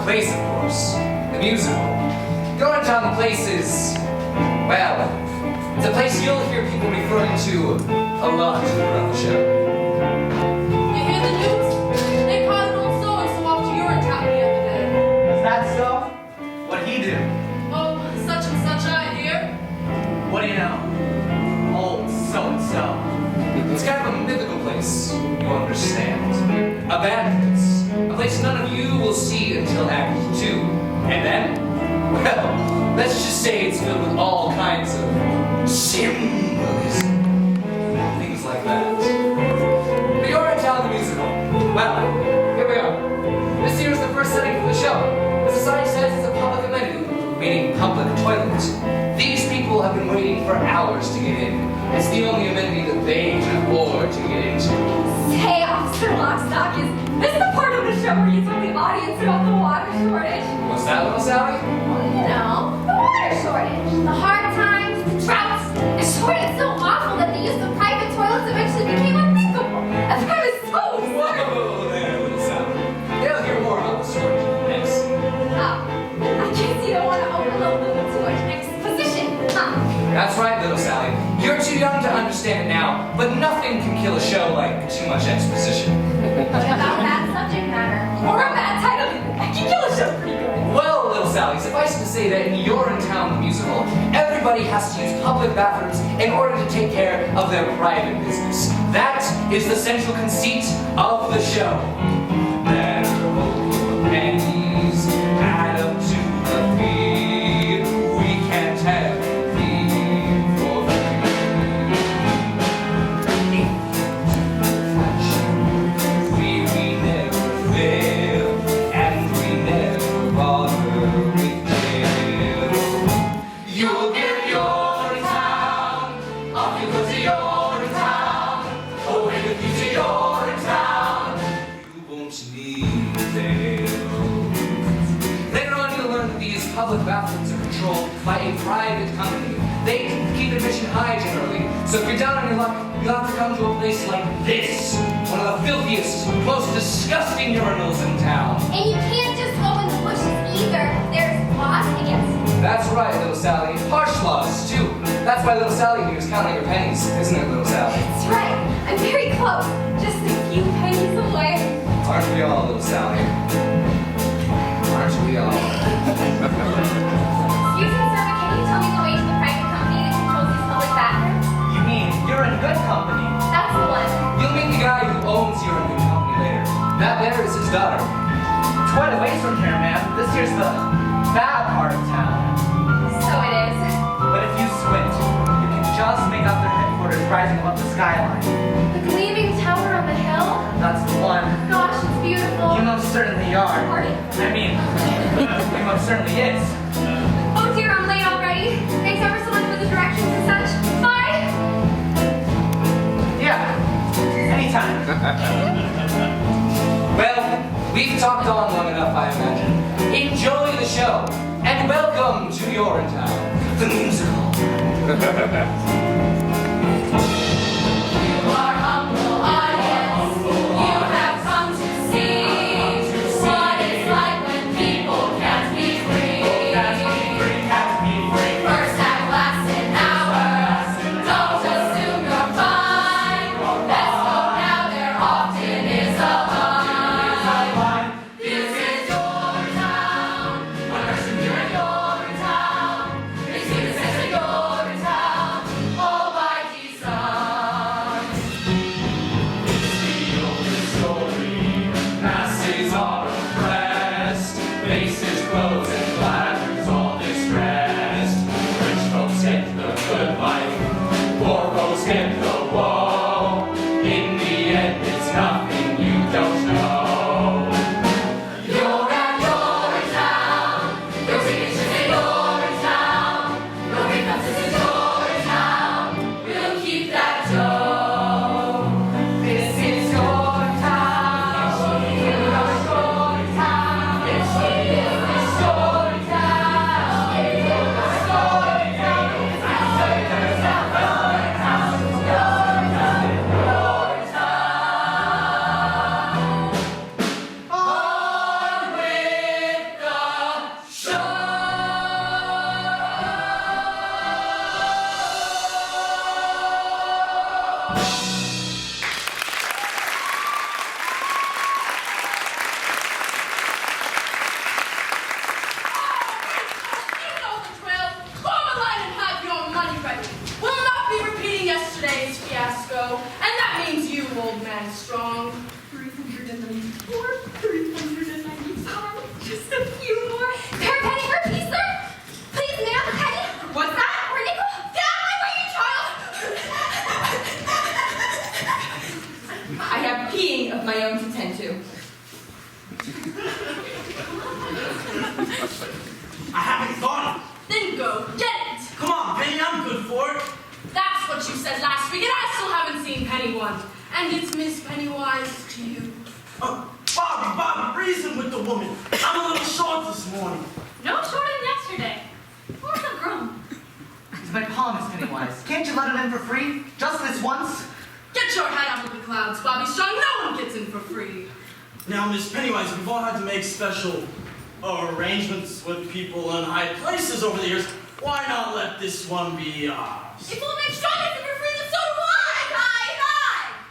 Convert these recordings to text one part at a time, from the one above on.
place, of course. The musical. Urinetown, the place is, well, it's a place you'll hear people referring to a lot throughout the show. You hear the news? They caught an old so-and-so off to Urinetown the other day. Is that so? What'd he do? Oh, such and such, I hear. What do you know? Old so-and-so. It's kind of a mythical place, you understand. Abandoned. A place none of you will see until Act 2. And then, well, let's just say it's filled with all kinds of symbolism. Things like that. The Urinetown the musical. Well, here we are. This year is the first setting for the show. As the sign says, it's a public amenity, meaning public toilet. These people have been waiting for hours to get in. It's the only amenity that they can afford to get into. Hey, Officer Lockstock, is this the part of the show where you tell the audience about the water shortage? What's that, little Sally? Well, you know, the water shortage. The hard times, the droughts. The shortage so awful that the use of private toilets eventually became unthinkable. And I was so absurd. Whoa there, little Sally. They'll hear more about the shortage next. Oh, I guess you don't want to overload them with too much exposition, huh? That's right, little Sally. You're too young to understand it now, but nothing can kill a show like too much exposition. What about bad subject matter? Or a bad title? I can kill a show pretty good. Well, little Sally, suffice it to say that in Urinetown the musical, everybody has to use public bathrooms in order to take care of their private business. That is the central conceit of the show. Their whole pennies add up to the fee. We can't have fee for free. We never fail, and we never bother with jail. You'll get Urinetown, off you go to Urinetown, away with you to Urinetown. You won't need bail. Later on, you'll learn that these public bathrooms are controlled by a private company. They keep admission high generally, so if you're down on your luck, you'll have to come to a place like this, one of the filthiest, most disgusting urinals in town. And you can't just go in the bushes either. There's laws against it. That's right, little Sally. Harsh laws, too. That's why little Sally here is counting her pennies, isn't it, little Sally? That's right. I'm very close. Just a few pennies away. Aren't we all, little Sally? Aren't we all? Excuse me, sir, but can you tell me the way to the private company that controls these public bathrooms? You mean you're in good company? That's the one. You'll meet the guy who owns your new company later. That there is his daughter. It's quite a ways from here, man. This here's the bad part of town. So it is. But if you squint, you can just make out their headquarters rising above the skyline. The gleaming tower on the hill? That's the one. Gosh, it's beautiful. You most certainly are. Pardon? I mean, he most certainly is. Oh dear, I'm late already. Thanks ever so much for the directions and such. Bye! Yeah, anytime. Well, we've talked on long enough, I imagine. Enjoy the show, and welcome to Urinetown, the musical. today's fiasco, and that means you, old man strong. 394, 395, just a few more. Fair penny for a piece, sir? Please, ma'am, a penny? What's that? Or a nickel? Get out of my way, you child! I have peeing of my own to tend to. I haven't got it. Then go get it. Come on, Penny, I'm good for it. That's what you said last week, and I still haven't seen Penny one. And it's Miss Pennywise to you. Bobby, reason with the woman. I'm a little short this morning. No shorter than yesterday. Where's the groom? He's my paw, Miss Pennywise. Can't you let him in for free? Just this once? Get your head up with the clouds, Bobby Strong. No one gets in for free. Now, Miss Pennywise, we've all had to make special arrangements with people in high places over the years. Why not let this one be ours? If Old Man Strong gets in for free, then so do I.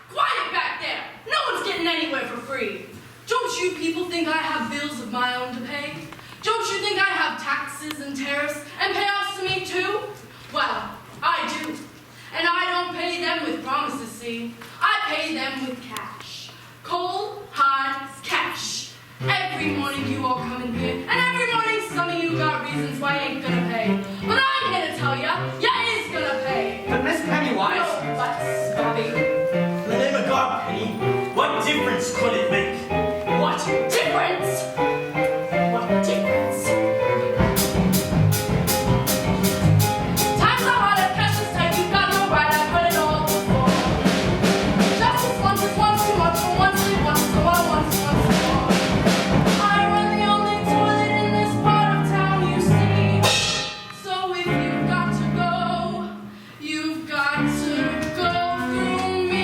Quiet back there. No one's getting anywhere for free. Don't you people think I have bills of my own to pay? Don't you think I have taxes and tariffs and payoffs to me too? Well, I do. And I don't pay them with promises, see? I pay them with cash. Cold, hard cash. Every morning you all come in here, and every morning some of you got reasons why you ain't gonna pay. But I'm here to tell ya, is gonna pay. But Miss Pennywise... No buts, Bobby. In the name of God, Penny, what difference could it make? What difference? What difference? Times are hard and cash is tight, you've got no right, I've heard it all before. Justice once is once too much, for once is once, so I once more. I run the only toilet in this part of town, you see. So if you've got to go, you've got to go through me.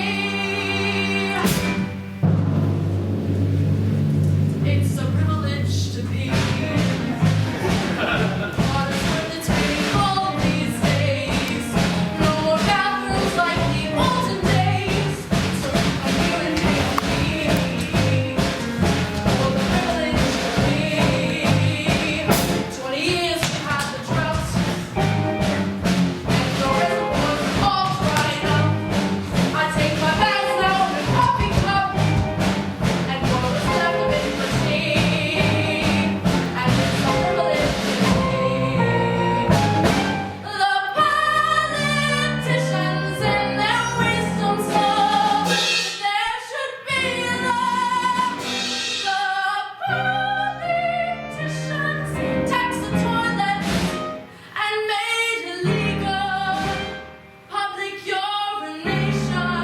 It's a privilege to be on the table these days. No more bathrooms like the olden days. So come here and take me for the privilege to be. 20 years we had the drought, and the reservoirs all dried up. I take my bags now in a coffee cup. And what was left of it was tea, and it's a privilege to be. The politicians in their wisdom saw that there should be love. The politicians taxed the toilets and made illegal public urination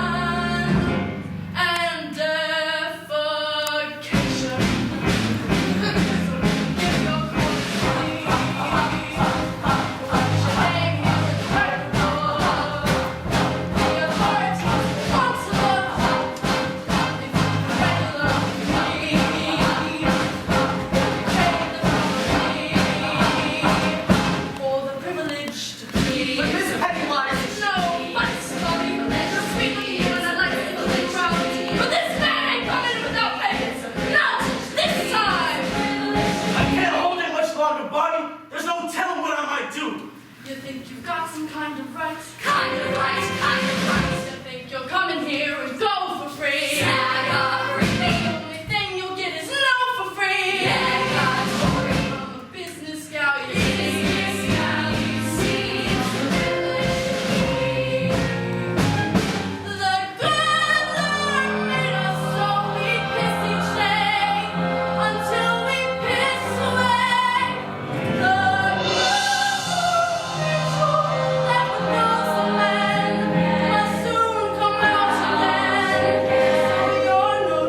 and defecation. Give your voice, please. What's your name here in the record? The authorities responsible if you regular me. For the privilege to be. But Miss Pennywise... No, but sorry, just speak of you and I'd like to really proud. But this man ain't coming without pants. Not this time. I can't hold it much longer, Bobby. There's no telling what I might do. You think you've got some kind of rights? Kind of right. You think you'll come in here and go for free? Sag off, The only thing you'll get is no for free. Yeah, God's glory. I'm a business gal, you see. The good Lord made us so we piss each day until we piss away. The that would know some man must soon come out again. So you're no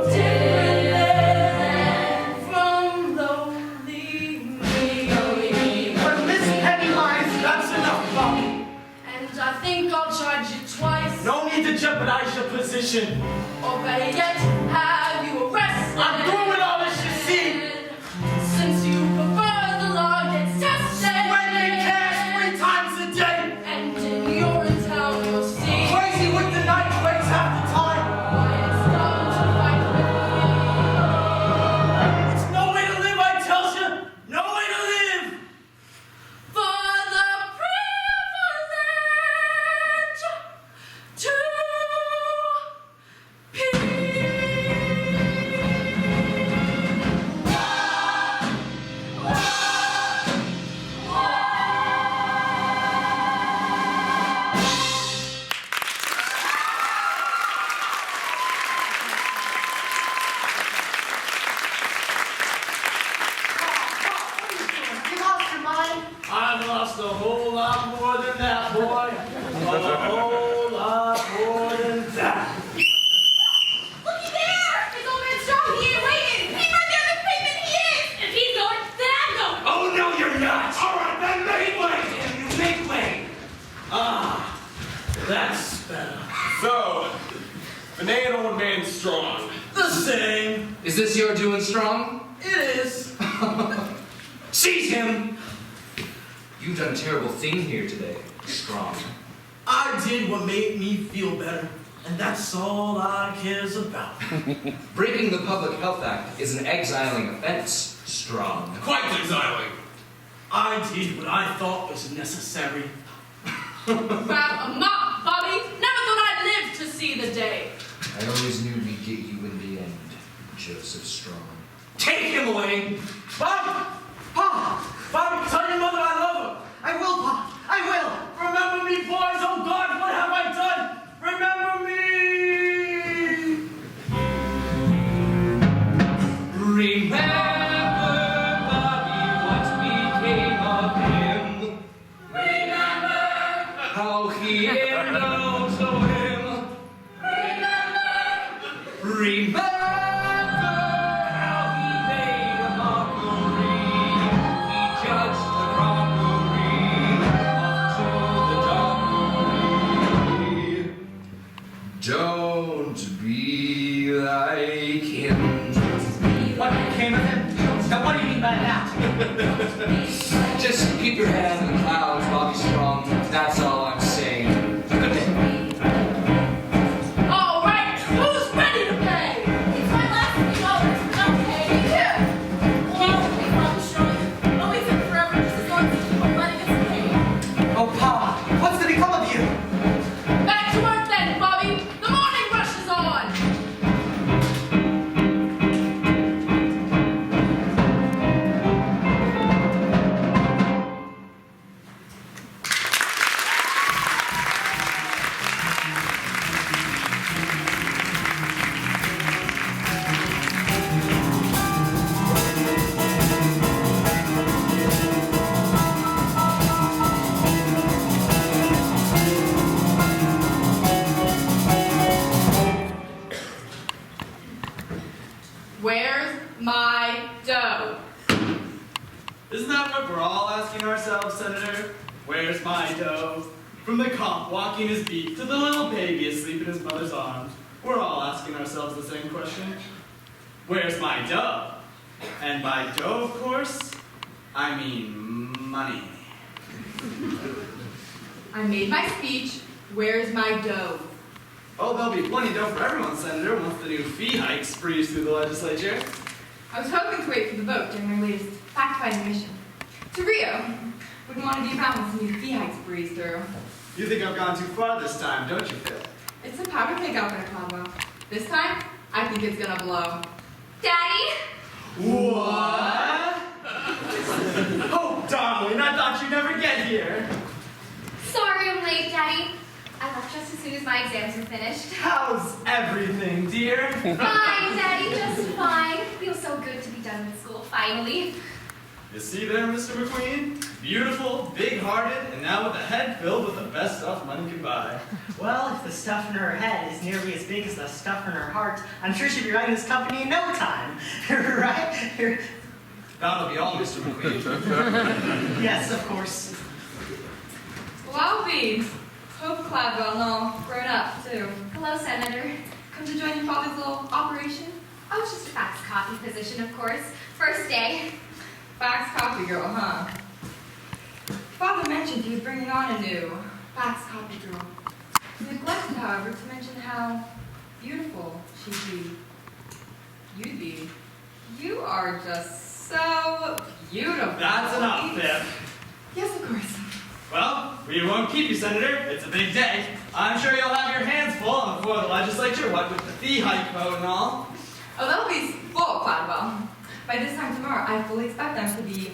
different from lonely me. But Miss Pennywise... That's enough, Bobby. And I think I'll charge you twice. No need to jeopardize your position. Or better yet, have you arrested. I'm through with all this, you see. Since you prefer the law gets tested. Spending cash 3 times a day. And in Urinetown you'll see Crazy with the night waits half the time. why it's dumb to fight with It's no way to live, I tells you. No way to live. for the privilege to An ain't old man strong. The same. Is this your doing strong? It is. Seize him! You've done a terrible thing here today, Strong. I did what made me feel better, and that's all I cares about. Breaking the Public Health Act is an exiling offense, Strong. Quite exiling. I did what I thought was necessary. Grab a mop, Bobby. Never thought I'd live to see the day. I always knew we'd get you in the end, Joseph Strong. Take him away! Bobby! Pa! Bobby, tell your mother I love her! I will, Pa. I will. Remember me, boys! Oh God, what have I done? Remember me! Remember, Bobby, what became of him. Remember, How he indulged the whim. Remember how he made a mockery. He judged the crockery up to the dockery. Don't be like him. What became of him? Now, what do you mean by that? Just keep your head in the clouds, Bobby Strong. That's all I'm saying. Good day. all right, who's ready to pay? It's my last $3. Okay, me too. Well, okay, Bobby Strong. Always and forever, just as long as you keep on letting us pay. Oh, Pa, what's to become of you? Back to work then, Bobby. The morning rush is on. Where's my dough? Isn't that what we're all asking ourselves, Senator? Where's my dough? From the cop walking his beat to the little baby asleep in his mother's arms, we're all asking ourselves the same question. Where's my dough? And by dough, of course, I mean money. I made my speech. Where's my dough? Oh, there'll be plenty of dough for everyone, Senator, once the new fee hikes breeze through the legislature. I was hoping to wait for the vote during my latest fact-finding mission to Rio. Wouldn't want to be around when some new fee hikes breeze through. You think I've gone too far this time, don't you, Phil? It's a powder keg out there, Caldwell. This time, I think it's gonna blow. Daddy? What? Oh, darling, I thought you'd never get here. Sorry I'm late, Daddy. I left just as soon as my exams were finished. How's everything, dear? Fine, Daddy, just fine. Feels so good to be done with school, finally. You see there, Mr. McQueen? Beautiful, big-hearted, and now with a head filled with the best stuff money can buy. Well, if the stuff in her head is nearly as big as the stuff in her heart, I'm sure she'd be running this company in no time. Right? That'll be all, Mr. McQueen. Yes, of course. Well, I'll be. Hope Cladwell and all grown up, too. Hello, Senator. Come to join your father's little operation? Oh, it's just a fax copy position, of course. First day. Fax copy girl, huh? Father mentioned he was bringing on a new fax copy girl. He neglected, however, to mention how beautiful she'd be. You'd be. You are just so beautiful. That's enough, Pip. Yes, of course. Well, we won't keep you, Senator. It's a big day. I'm sure you'll have your hands full on the floor of the legislature, what with the fee hike vote and all. Oh, they'll be full, Cladwell. By this time tomorrow, I fully expect them to be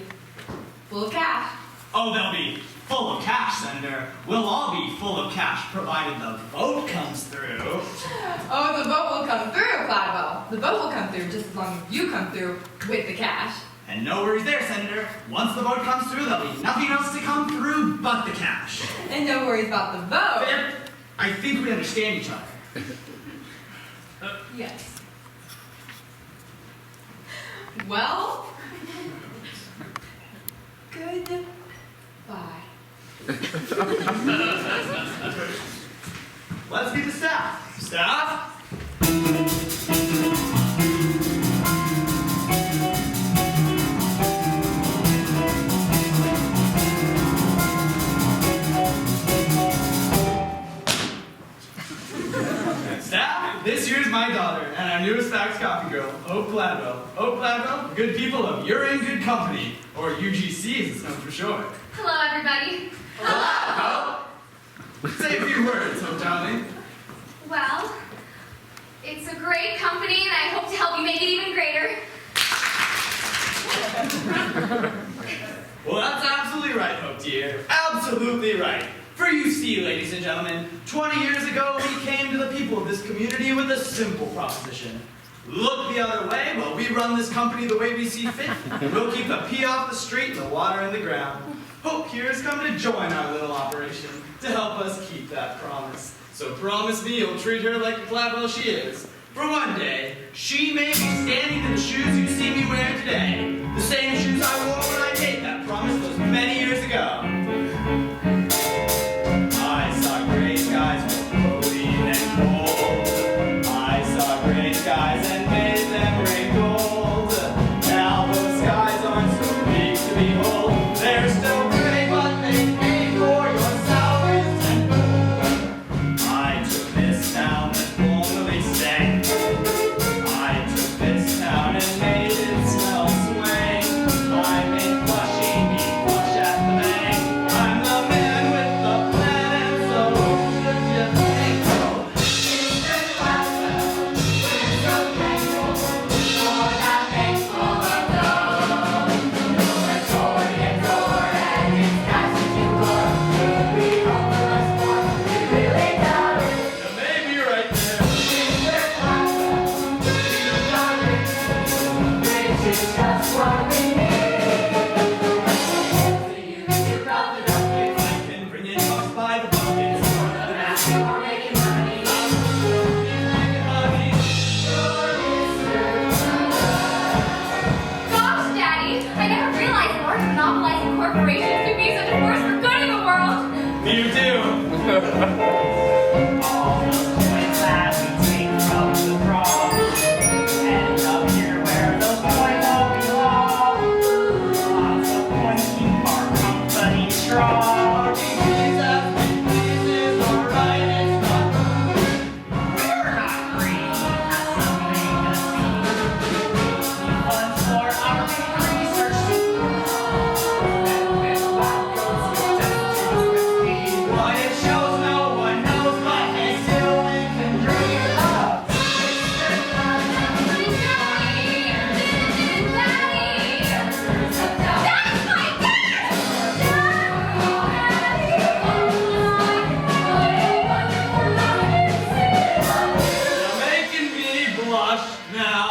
full of cash. Oh, they'll be full of cash, Senator. We'll all be full of cash, provided the vote comes through. Oh, the vote will come through, Cladwell. The vote will come through just as long as you come through with the cash. And no worries there, Senator. Once the vote comes through, there'll be nothing else to come through but the cash. And no worries about the vote. Pip, I think we understand each other. Yes. Well, goodbye. Let's meet the staff. Staff, This here's my daughter, and our newest Facts Coffee girl, Hope Gladwell. Hope Gladwell, good people of You're in Good Company, or UGC as it's known for short. Hello, everybody. Say a few words, Hope darling. Well, it's a great company, and I hope to help you make it even greater. Well, that's absolutely right, Hope dear. Absolutely right. For you see, ladies and gentlemen, 20 years ago we came to the people of this community with a simple proposition. Look the other way while we run this company the way we see fit. We'll keep the pee off the street and the water in the ground. Hope here has come to join our little operation to help us keep that promise. So promise me you'll treat her like the Gladwell she is. For one day, she may be standing in the shoes you see me wearing today. The same shoes I wore when I made that promise those many years ago. I saw gray skies with chlorine and gold. I saw gray skies and made them rain gold. Now those skies aren't so big to behold. They're still gray, but they pay for your salaries and gold. I took this town that formerly stank. I took this town and made it smell swang. I made blushing me blush at the bank. I'm the man with the plan, and so should you think so? Mr. Gladwell, we're so thankful for that thankful ago. You're a toy and door, and it's nice that you are. Could we offer us more? We really doubt it. You may be right there. Mr. Gladwell, you've got it, which is just what we need. I can bring it up by the buckets. You're making money. Gosh, Daddy, I never realized in order to monopolize corporations could be such a force for good in the world. You do. All those coins that we take from the throng end up here where those coins all belong. Lots of coins keep our company strong. We're not greedy, has something to see. Funds for our research team. And with wild goes with destinies with speed. Why it shows no one knows, but hey, still we can dream of. Daddy! That's my You're making me blush now.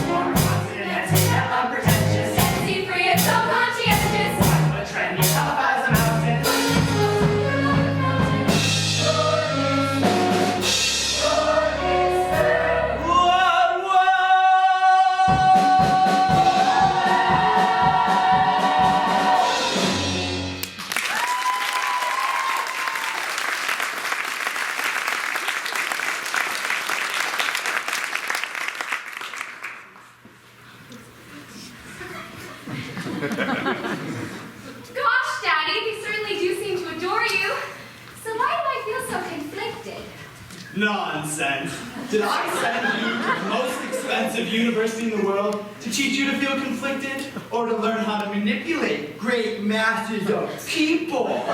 More constant and yet unpretentious. Sexy, free, and so conscientious. But trendy, tough as a mountain. Gosh, Daddy, they certainly do seem to adore you. So why do I feel so conflicted? Nonsense. Did I send you to the most expensive university in the world to teach you to feel conflicted or to learn how to manipulate great masses of people? Learn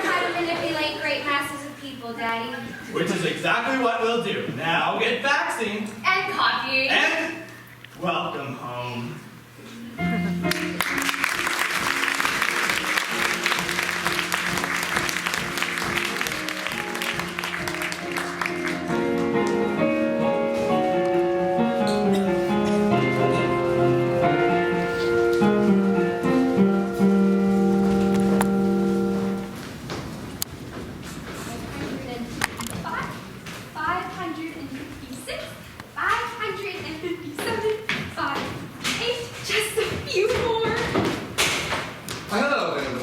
how to manipulate great masses of people, Daddy. Which is exactly what we'll do. Now get vaccine And coffee. and welcome home.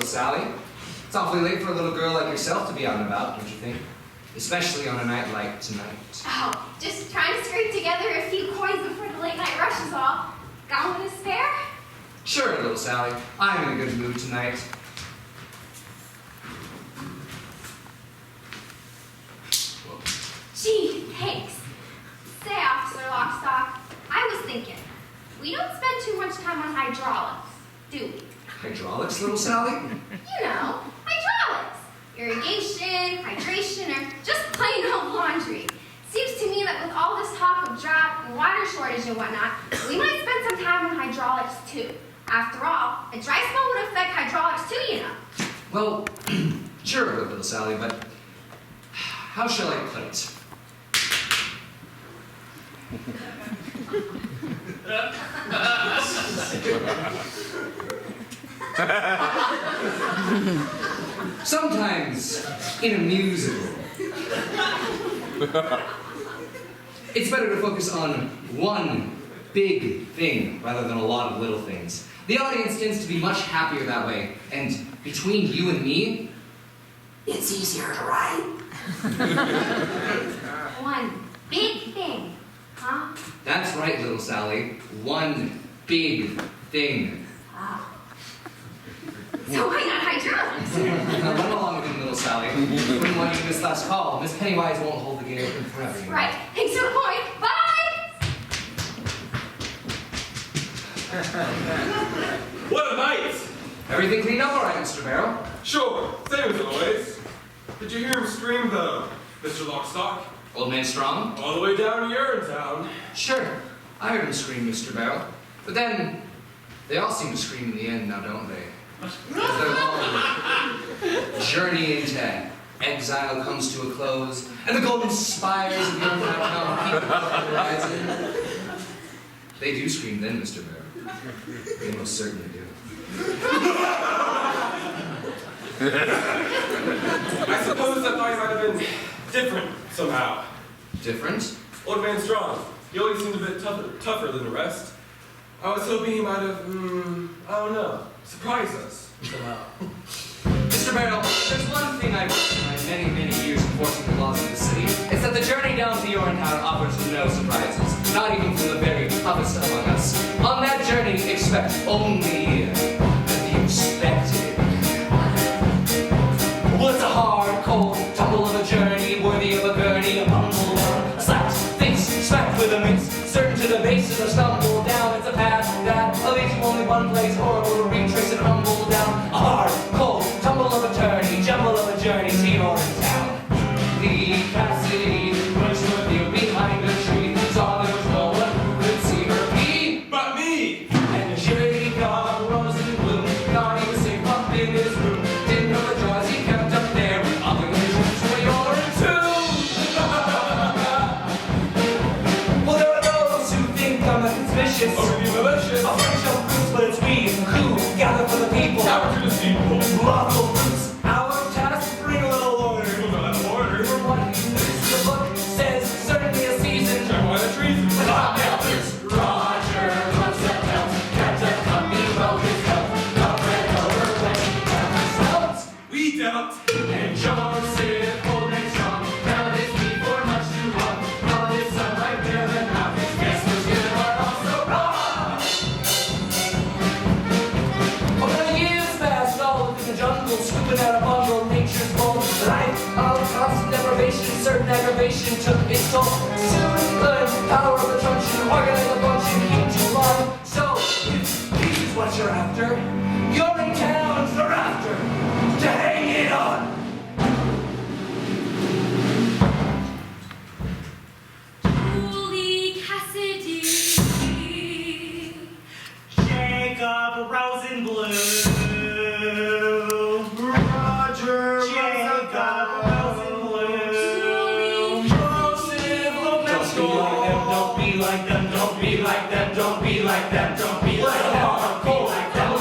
Sally. It's awfully late for a little girl like yourself to be out and about, don't you think? Especially on a night like tonight. Oh, just trying to scrape together a few coins Gown to spare? Sure, little Sally. I'm in a good mood tonight. Gee, thanks. Say, Officer Lockstock, I was thinking, we don't spend too much time on hydraulics, do we? Hydraulics, little Sally? You know, hydraulics. Irrigation, hydration, or just plain old laundry. Seems to me that with all this talk of drought and water shortage and whatnot, we might spend some time on hydraulics too. After all, a dry spell would affect hydraulics too, you know. Well, sure, little Sally, but how shall I put it? Sometimes, in a musical, it's better to focus on one big thing rather than a lot of little things. The audience tends to be much happier that way, and between you and me, it's easier to write. One big thing, huh? That's right, little Sally. One big thing. Ah. So why not hydraulics? Now run along with him, little Sally. Wouldn't want you to miss last call. Miss Pennywise won't hold the gate open forever. You know. Right, thanks for the point. Bye! What a night! Everything cleaned up all right, Mr. Barrow? Sure, same as always. Did you hear him scream though, Mr. Lockstock? Old man Strong? All the way down to Urinetown. Sure. I heard him scream, Mr. Barrow. But then, they all seem to scream in the end now, don't they? As their long journey into exile comes to a close, and the golden spires of Urinetown peep above the horizon. They do scream then, Mr. Barrow. They most certainly do. I suppose that night might have been different somehow. Different? Old man Strong, he always seemed a bit tougher than the rest. I was hoping he might have, I don't know, surprise us somehow. Mr. Barrow, there's one thing I've learned in my many, many years enforcing the laws of the city. It's that the journey down to Urinetown offers no surprises, not even for the very toughest among us. On that journey, expect only the expected. Well, it's a hard, cold tumble of a journey, worthy of a gurney, a bumble down, a slapped face, smacked with a mix, certain to the bases, a stumble down. It's a path that leads you only one place, horrible to retrace and humble down. A hard, cold tumble of a journey, jumble of a journey to Urinetown. The Cassidy was with you behind a tree, saw there was no one who could see her pee. But me! And the jury dog rose in bloom, thought he was safe up in his room. Didn't know the jaws he kept up there, with obligations for Urinetown. Well, there are those who think I'm a suspicious, Or maybe malicious. a French of fruits, but it's we who gather for the people. Shower to the people. Lawful fruits, our task, bring a little order. People got an order. For what the book says, certainly a season. Check why the treason. The Hotmailers, Roger, Roosevelt, kept a company well his health, got red over when he kept his health. We dealt. And Joseph, old and strong, found his feet for much too long. Found his son right there, and now his guess was good, but also wrong. Over the years passed, all within the jungle, scooping out a bundle of nature's bowl. Life of constant deprivation, certain aggravation took its toll. Soon learned power of the truncheon, organize a bunch and keep you on. So, if this is what you're after, you're in town for after to hang it on. Julie Cassidy. Jacob Rosenblum. Roger, Jacob Rosenblum. Joseph, look next door. Don't be like them, don't be like them, don't be like them, don't be like them, don't be like them.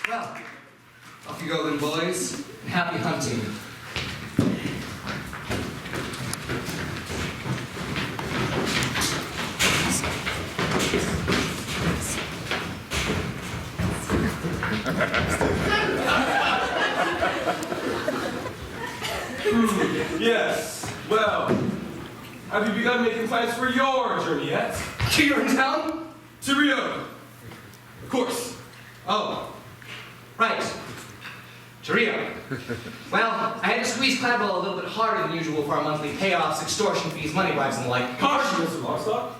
Well, Off you go then, boys. And happy hunting. Yes. Well, have you begun making plans for your journey yet? To Urinetown? To Rio. Of course. Oh, right. To Rio. Well, I had to squeeze Cladwell a little bit harder than usual for our monthly payoffs, extortion fees, money bribes, and the like. Caution, Mr. Lockstock.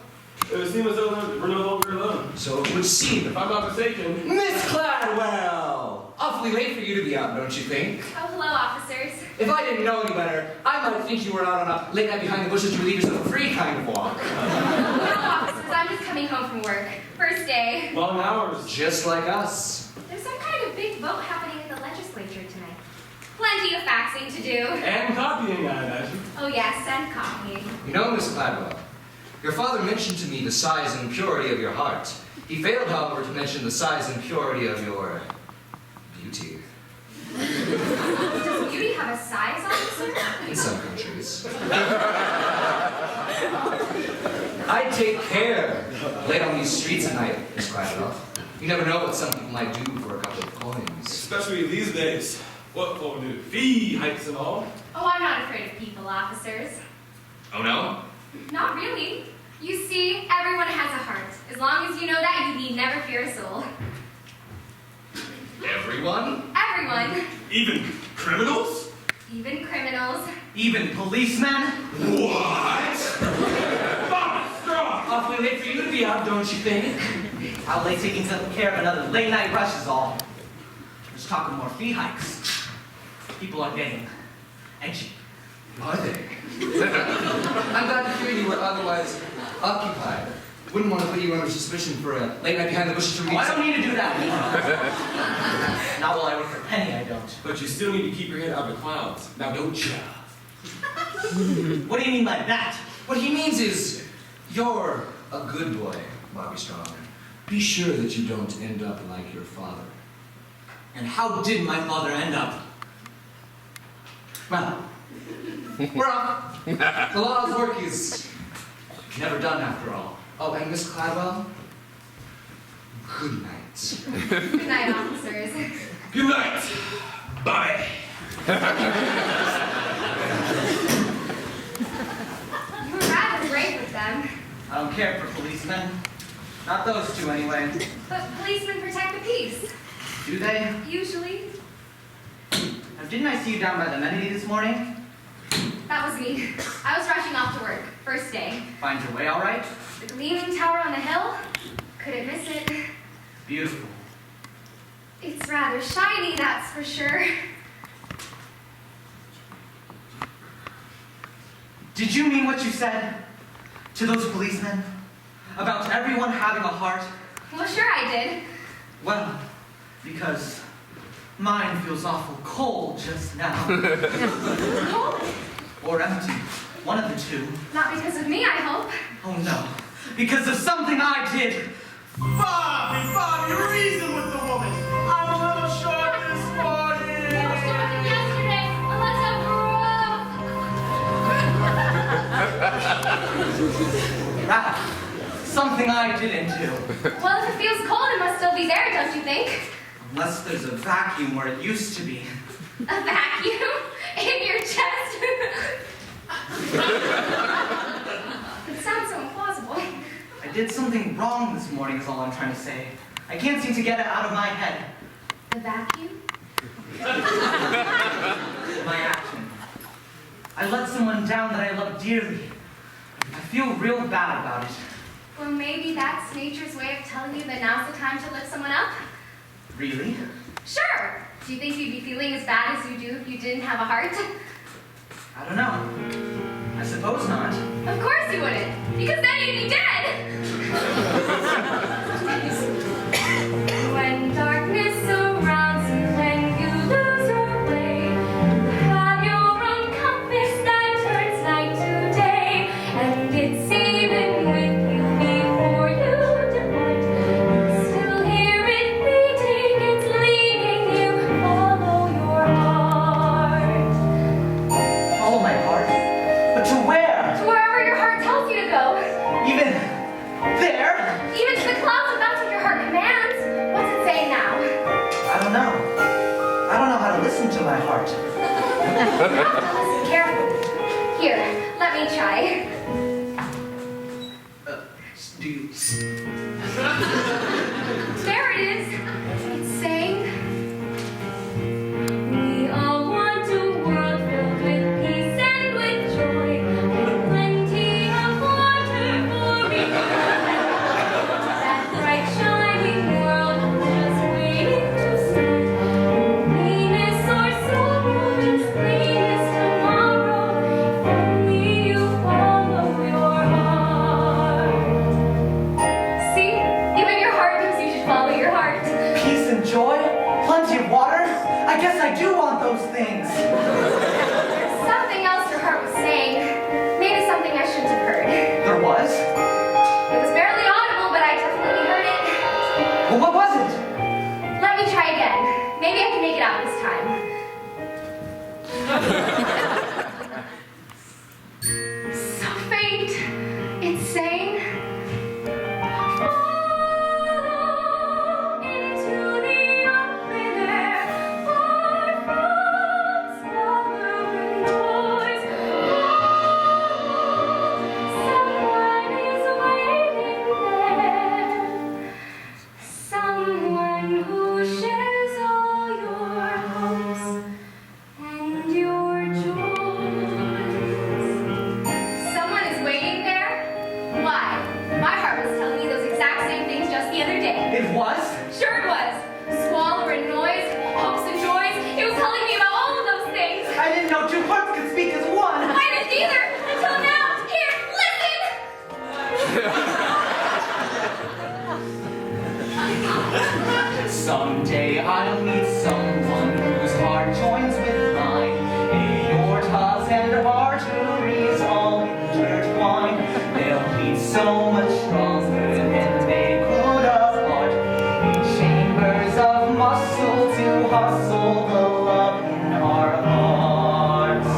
It would seem as though we're no longer alone. So it would seem. If I'm not mistaken. Miss Cladwell! Awfully late for you to be out, don't you think? Oh, hello, officers. If I didn't know any better, I might think you were out on a late night behind the bushes to relieve yourself of a free kind of walk. No, officers, I'm just coming home from work. First day. Long hours. Just like us. There's some kind of big vote happening in the legislature tonight. Plenty of faxing to do. And copying, I imagine. Oh, yes, and copying. You know, Miss Cladwell, your father mentioned to me the size and purity of your heart. He failed, however, to mention the size and purity of your beauty. Does beauty have a size, officer? In some countries. I take care late on these streets at night, Miss Cladwell. You never know what some people might do for a couple of coins. Especially these days. What for new fee hikes and all? Oh, I'm not afraid of people, officers. Oh no? Not really. You see, everyone has a heart. As long as you know that, you need never fear a soul. Everyone? Everyone. Even criminals? Even criminals. Even policemen? What? Stop! Stop! Awfully late for you to be out, don't you think? How late taking care of another late night rush is all. There's talk of more fee hikes. People are getting edgy. Are they? I'm glad to hear you were otherwise occupied. Wouldn't want to put you under suspicion for a late night behind the bushes to read. Oh, I don't need to do that. Not while I work for Penny, I don't. But you still need to keep your head out of the clouds. Now don't you? What do you mean by that? What he means is, you're a good boy, Bobby Strong. Be sure that you don't end up like your father. And how did my father end up? Well, we're off. The law's work is never done after all. Oh, and Miss Cladwell, good night. Good night, officers. Good night. Bye. You were rather brave with them. I don't care for policemen. Not those two, anyway. But policemen protect the peace. Do they? Usually. Now, didn't I see you down by the amenity this morning? That was me. I was rushing off to work. First day. Find your way all right? The gleaming tower on the hill? Couldn't miss it. Beautiful. It's rather shiny, that's for sure. Did you mean what you said to those policemen? About everyone having a heart? Well, sure I did. Well, because mine feels awful cold just now. Cold? Or empty. One of the two. Not because of me, I hope. Oh no. Because of something I did. Bobby, reason with the woman. I'm a little short this morning. We were talking yesterday, and let's have a Right. Something I didn't do. Well, if it feels cold, it must still be there, don't you think? Unless there's a vacuum where it used to be. A vacuum in your chest? It sounds so implausible. I did something wrong this morning is all I'm trying to say. I can't seem to get it out of my head. The vacuum? My action. I let someone down that I love dearly. I feel real bad about it. Well, maybe that's nature's way of telling you that now's the time to lift someone up? Really? Sure. Do you think you'd be feeling as bad as you do if you didn't have a heart? I don't know. I suppose not. Of course you wouldn't, because then you'd be dead. When darkness surrounds you, when you lose your way, you have your own compass that turns night to day, and it's even with you before you depart. You still hear it beating, it's leading you. Follow listen to my heart. Listen carefully. Here, let me try. Do you... There it is. It's saying, we all want a world filled with peace and with joy, with plenty of water for each other. That bright shining world just waiting to start. No meanness or sorrow, just greatness tomorrow. If only you follow your heart. See? Even your heart knows you should follow your heart. Peace and joy? Plenty of water? I guess I do want those things. Something else your heart was saying. Maybe something I shouldn't have heard. There was? It was barely audible, but I definitely heard it. Well, what was it? Let me try again. Maybe I can make it out this time. So faint. It's saying, fall into the open air, far from squalor and noise. Someone is waiting there. Someone who shares all your hopes and your joys. Someone is waiting there? Why? My heart was telling me those exact same things just the other day. It was? Sure it was. Squalor and noise, hopes and joys. It was telling me about all of those things. I didn't know two hearts could speak as one. I didn't either until now. Here, listen. Someday I'll meet someone whose heart joins with mine. Aortas and arteries all intertwined. They'll beat so much stronger than they could apart. In chambers of muscle to hustle the love in our hearts.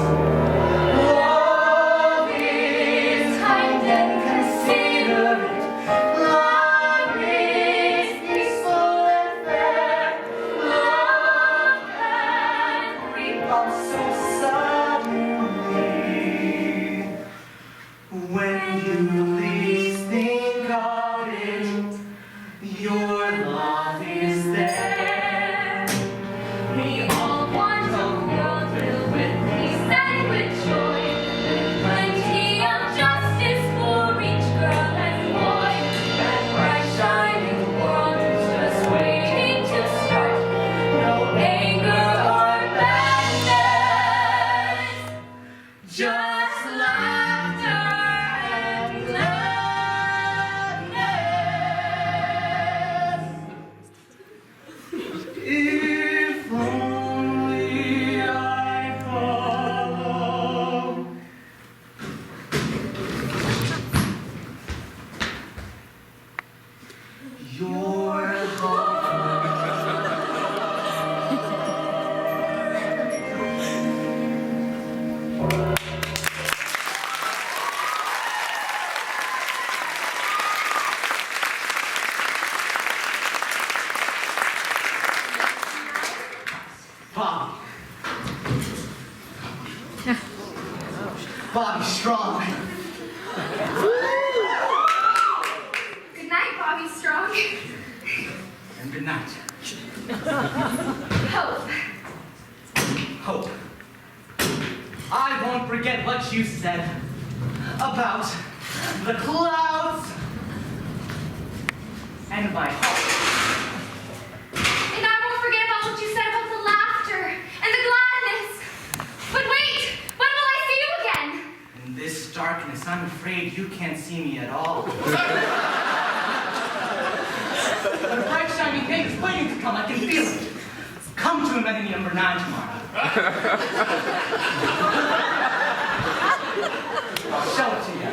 Love is kind and considerate. Love is peaceful and fair. Love can creep up so suddenly. When you least think of it, your love is there. We all want a world filled with peace and with joy, with plenty of justice for each girl and boy. That bright shining world is just waiting to start. No anger or madness, just laughter and gladness. If only I follow Your heart. Bobby. Bobby Strong. Good night, Bobby Strong. And good night. Hope. Hope. I won't forget what you said about the clouds and my heart. And I won't forget about what you said about the laughter and the gladness. But wait, when will I see you again? In this darkness, I'm afraid you can't see me at all. But a bright shining day is waiting to come. I can feel it. Come to amenity number 9 tomorrow. I'll show it to you.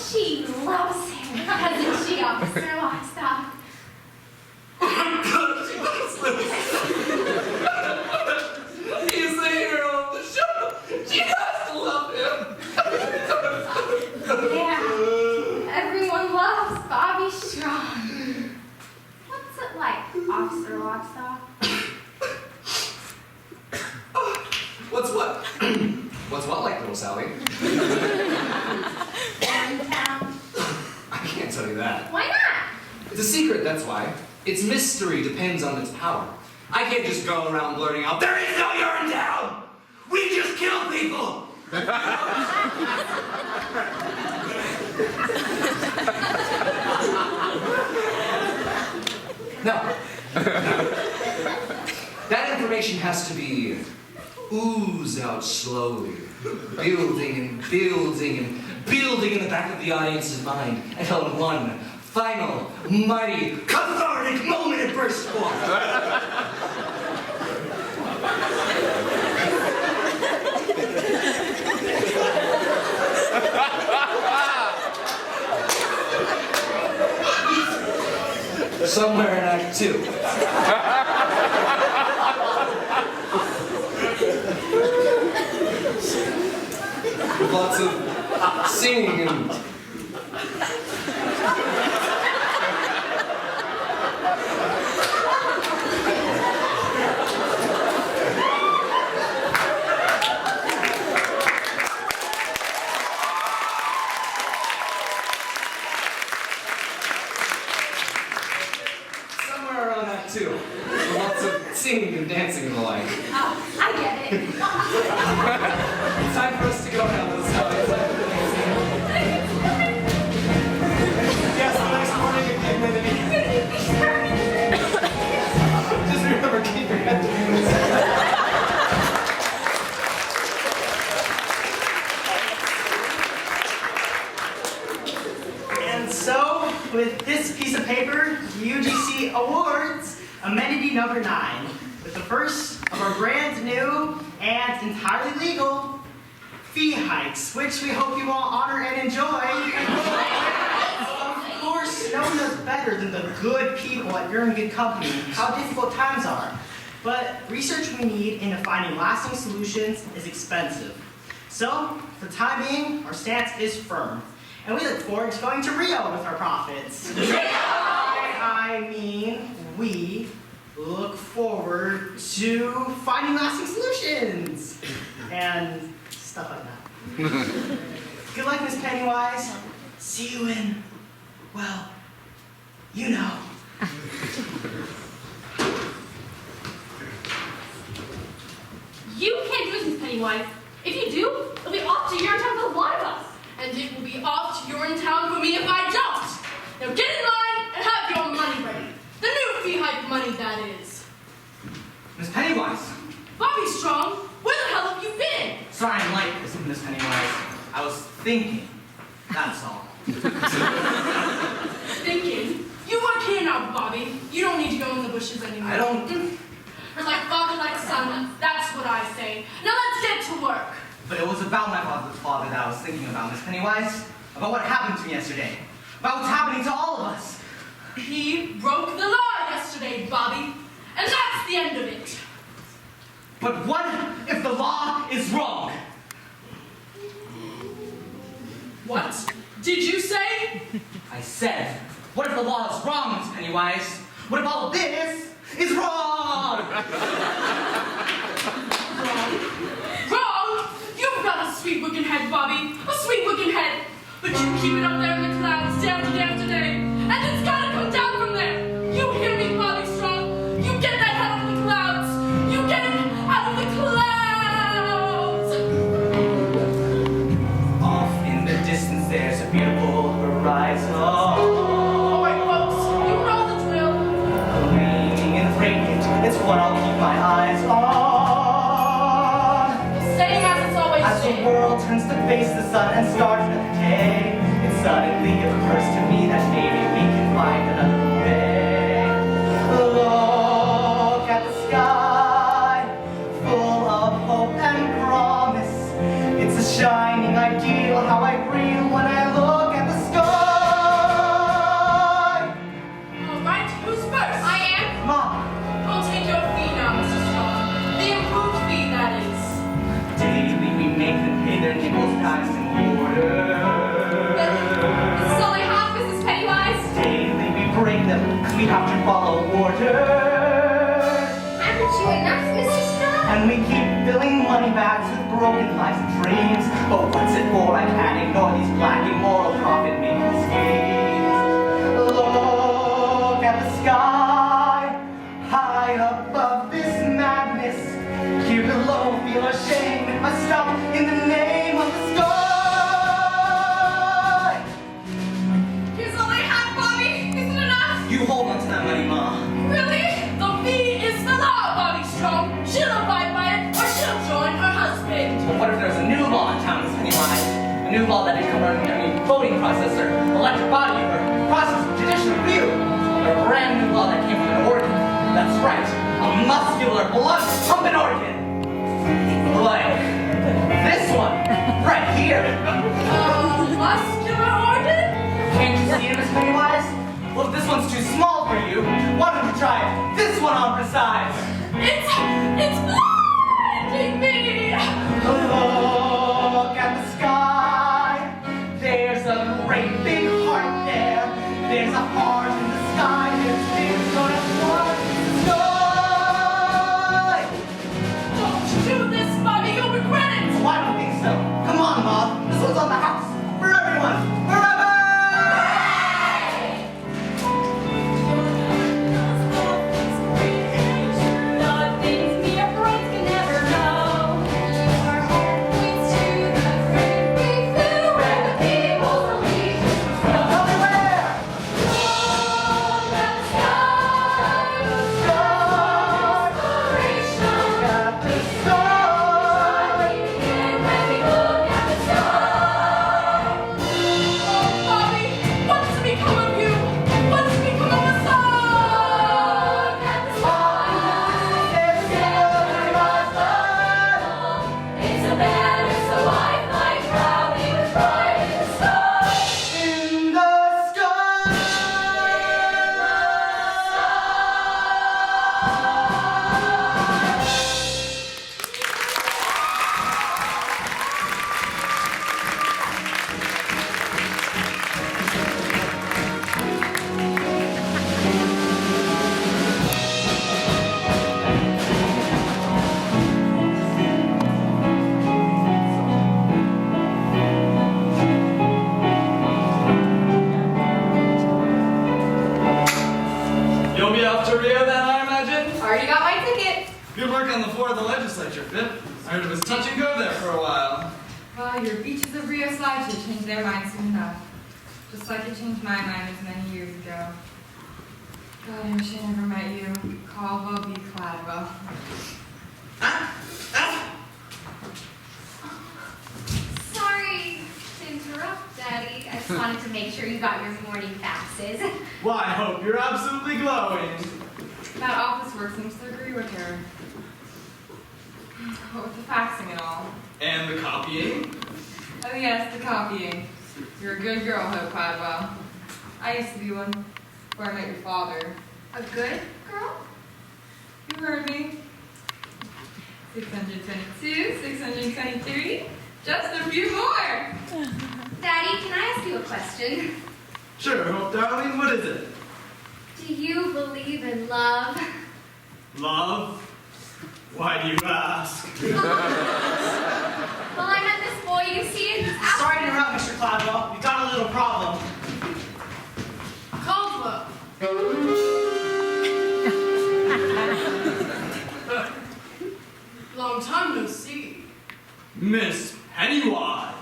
She loves him, hasn't she, Officer Longstaff? dog saw? What's what? What's what like, little Sally? Urinetown. I can't tell you that. Why not? It's a secret, that's why. Its mystery depends on its power. I can't just go around blurting out, "There is no Urinetown! We just kill people!" No. That information has to be oozed out slowly, building and building and building in the back of the audience's mind until in one final, mighty, cathartic moment it bursts forth. Somewhere in Act 2. With lots of singing and somewhere around Act 2. With lots of singing and dancing and the like. Oh, I get it. It's time for us to go now, little Sally. Yes, the next morning at dignity. Just remember, keep your head down. And so, with this piece of paper, the UGC awards amenity number 9, with the first of our brand new and entirely legal fee hikes, which we hope you all honor and enjoy. Of course, no one knows better than the good people at You're in Good Company how difficult times are. But research we need into finding lasting solutions is expensive. So, for the time being, our stance is firm. And we look forward to going to Rio with our profits. I mean, we look forward to finding lasting solutions. And stuff like that. Good luck, Miss Pennywise. See you in, well, you know. You can't do this, Miss Pennywise. If you do, it'll be off to Urinetown for one of us. And it will be off to Urinetown for me if I don't. Now get in line and have your money ready. The new fee hike money, that is. Miss Pennywise. Bobby Strong, where the hell have you been? Sorry I'm late, Miss Pennywise. I was thinking. That's all. Thinking. You work here now, Bobby. You don't need to go in the bushes anymore. I don't. Like father, like son. That's what I say. Now let's get to work. But it was about my father that I was thinking about, Miss Pennywise. About what happened to me yesterday. About what's happening to all of us. He broke the law yesterday, Bobby. And that's the end of it. But what if the law is wrong? What did you say? I said, what if the law is wrong, Miss Pennywise? What if all of this is wrong? Wrong? You've got a sweet-looking head, Bobby. A sweet-looking head. But you keep it up there in the clouds day after day after day. And it's gotta come down from there. You hear me, Bobby Strong? You get that head out of the clouds. You get it out of the clouds. Off in the distance, there's a beautiful horizon. All right, folks. You know the drill. Gleaming and radiant, it's what I'll keep my eyes on. Same as it's always As the been. world turns to face the sun and starts the day, it suddenly occurs to me that maybe we can find another way. Look at the sky, full of hope and promise. It's a shining ideal, how I breathe when I look at the sky. All right, who's first? I am. Mom, I'll take your fee now, Mrs. Strong. The improved fee, that is. daily we make them pay their nickels, dimes, and quarters. This is all I have, Mrs. Pennywise. Daily we break them, 'cause we have to follow orders. enough, Mr. Strong? And we keep filling money bags with broken lives and dreams. But what's it for? I can't ignore these black immoral profit-making schemes. Look at the sky, high above this madness. Here below, feel our shame. It must stop in the name of the sky. Here's all I have, Bobby. Isn't enough? You hold on to that money, Ma. Really? The fee is the law, Bobby Strong. She'll abide by it, or she'll join her husband. But what if there's a new law in town, Miss Pennywise? A new law that didn't come from any voting process or electric body or process of judicial review? Or a brand new law that came from an organ? That's right, a muscular, blood-pumping organ. Like this one, right here. Muscular organ? Can't you see it, Miss Pennywise? Well, if this one's too small for you, why don't you try this one on for size? It's blinding me. Look at the sky. There's a great big heart there. There's a heart in the sky. There's things gonna fly in the sky. Don't do this, Bobby. You'll regret it. Oh, I don't think so. Come on, Mom. This one's on the house. For everyone. Forever! Bobby, what's become of you? What's become of the song? It's a man, it's a wife, like proudly with pride in the sky. In the sky. You'll be off to Rio then, I imagine? Already got my ticket. Good work on the floor of the legislature, Pip. I heard it was touch and go there for a while. Well, your beaches of Rio slide should change their minds soon enough. Just like it changed my mind as many years ago. God, I wish I never met you. Caldwell B. Cladwell. Sorry to interrupt, Daddy. I just wanted to make sure you got your morning faxes. Well, I hope you're absolutely glowing. That office work seems to agree with her. What with the faxing and all. And the copying. Oh yes, the copying. You're a good girl, Hope Cladwell. I used to be one before I met your father. A good girl? You heard me. 622, 623, just a few more. Daddy, can I ask you a question? Sure, Hope darling, what is it? Do you believe in love? Love? Why do you ask? Well, I met this boy, you see it? Sorry to interrupt, Mr. Cladwell. We've got a little problem. Caldwell. Long time no see. Miss Pennywise.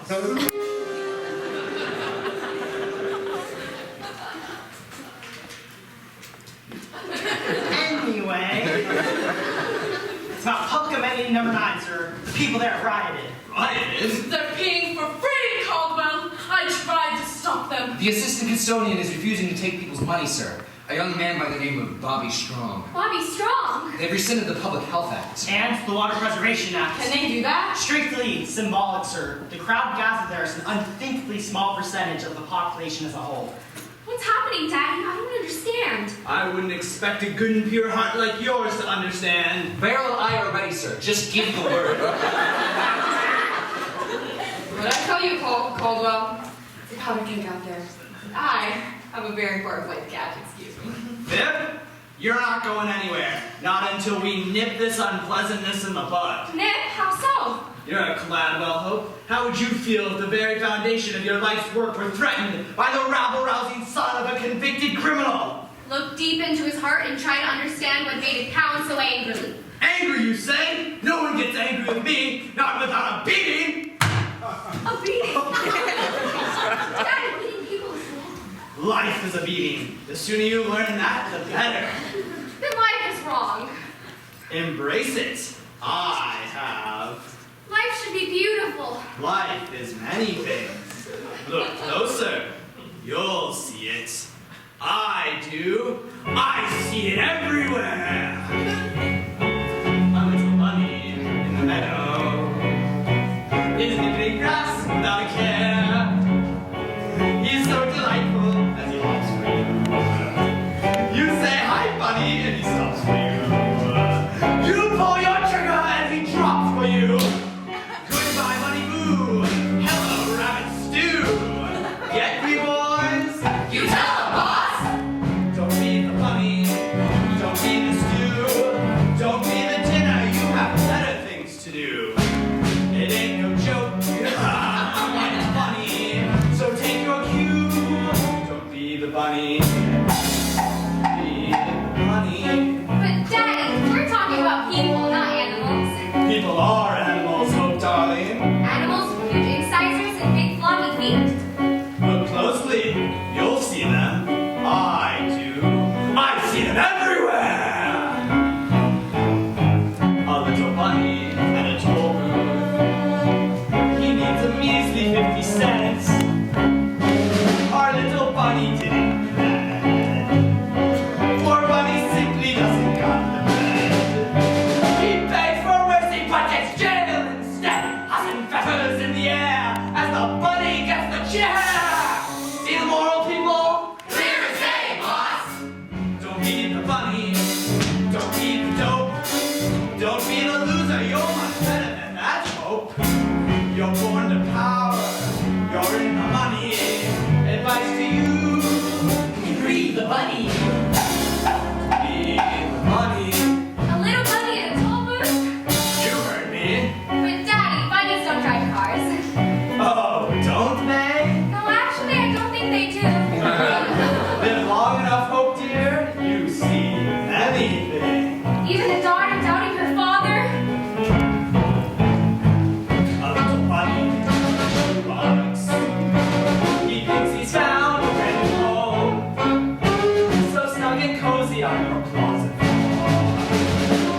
Anyway, it's about public amenity number 9, sir. The people there rioted. Rioted? They're peeing for free, Caldwell. I tried to stop them. The assistant custodian is refusing to take people's money, sir. A young man by the name of Bobby Strong. Bobby Strong. They've rescinded the Public Health Act. And the Water Preservation Act. Can they do that? Strictly symbolic, sir. The crowd gathered there is an unthinkably small percentage of the population as a whole. What's happening, Daddy? I don't understand. I wouldn't expect a good and pure heart like yours to understand. Beryl and I are ready, sir. Just give the word. What I tell you, Caldwell, it's a powder cake out there. And I have a very important flight to catch, excuse me. Pip, You're not going anywhere. Not until we nip this unpleasantness in the bud. Nip, how so? You're a Gladwell Hope. How would you feel if the very foundation of your life's work were threatened by the rabble-rousing son of a convicted criminal? Look deep into his heart and try to understand what made it pound so angrily. Angry, you say? No one gets angry with me, not without a beating. A beating? Daddy, beating people is wrong. Life is a beating. The sooner you learn that, the better. Then life is wrong. Embrace it. I have. Life should be beautiful. Life is many things. Look closer. You'll see it. I do. I see it everywhere. A little bunny in the meadow is nibbling grass without a care. He's so delightful as he hops for you. You say hi, bunny, and he stops for you. You pull your trigger and he drops for you. Goodbye, bunny boo. Hello, rabbit stew. Get me, boys? You tell him, boss! Don't be the bunny. Don't be the stew. Don't be the dinner. You have better things to do. It ain't no joke. It's funny. So take your cue. Don't be the bunny. Be the bunny. But Daddy, we're talking about people, not animals. People are animals, Hope, darling. Animals with huge incisors and big floppy feet. Look closely. You'll see them. I do. I see them everywhere. A little bunny and a toll booth. He needs a measly 50 cents. Our little bunny didn't plan. Poor bunny simply doesn't got the bread. He begs for mercy but gets jailed instead. Hussing feathers in the air as the bunny gets the chair. See the moral, people? Clear as day, boss! Don't be the bunny. Don't be the dope. Don't be the loser. You're much better than that, Hope. You're born to power. You're in the money. Advice to you. Breathe the bunny. Be the bunny. A little bunny in a toll booth? You heard me. But Daddy, bunnies don't drive cars. Oh, don't they? No, actually, I don't think they do. Live long enough, Hope, dear. You see anything. Even a daughter doubting her father? A little bunny bugs. He thinks he's found a friend home. So snug and cozy on your closet floor.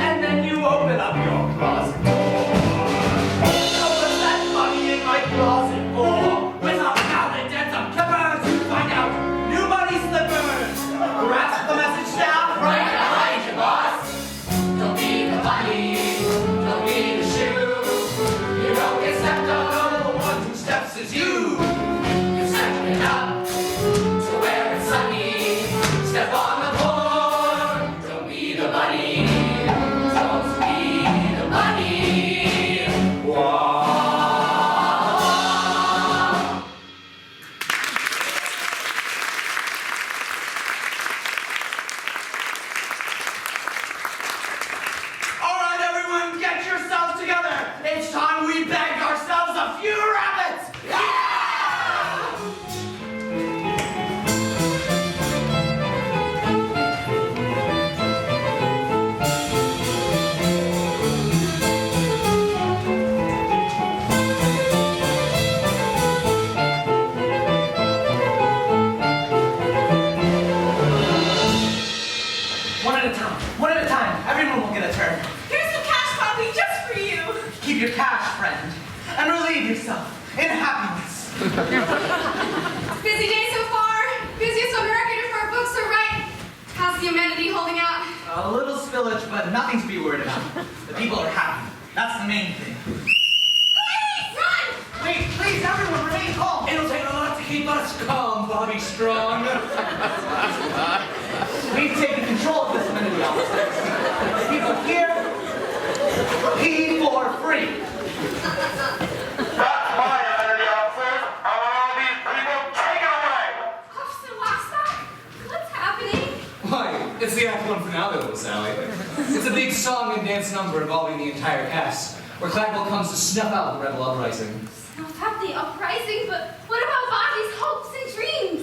And then you open up your closet door. So what's that bunny in my closet for? With a pallet and some clippers, you find out new bunny slippers. Grasp the message down right behind you, boss. Don't be the bunny, don't be the shoe. You don't get stepped on, the one who steps is you. You're stepping up to where it's sunny. Step on the floor, don't be the bunny. Don't be the bunny. Whoa. All right, everyone, get yourselves together. It's time we bagged ourselves a few rabbits. One at a time. One at a time. Everyone will get a turn. Here's some cash copy just for you. Keep your cash, friend, and relieve yourself in happiness. Busy day so far. Busiest on record if our books are right. How's the humanity holding out? A little spillage, but nothing to be worried about. The people are happy. That's the main thing. Please, run! Wait, please, everyone, remain calm. It'll take a lot to keep us calm, Bobby Strong. We've taken control of this amenity office. People here, pee for free. That's my amenity officer. I want all these people taken away. Officer Lockstock, what's happening? Why, it's the Act 1 finale, little Sally. It's a big song and dance number involving the entire cast, where Cladwell comes to snuff out the rebel uprising. Snuff out the uprising, but what about Bobby's hopes and dreams?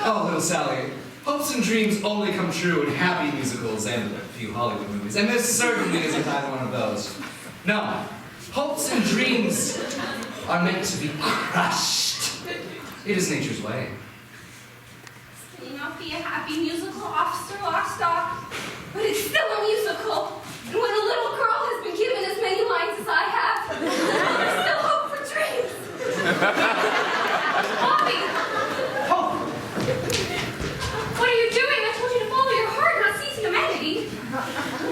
Oh, little Sally. Hopes and dreams only come true in happy musicals and a few Hollywood movies, and this certainly isn't either one of those. No, hopes and dreams are meant to be crushed. It is nature's way. This may not be a happy musical, Officer Lockstock, but it's still a musical. And when a little girl has been given as many lines as I have, there's still hope for dreams. Bobby! Hope! What are you doing? I told you to follow your heart, not seizing amenity.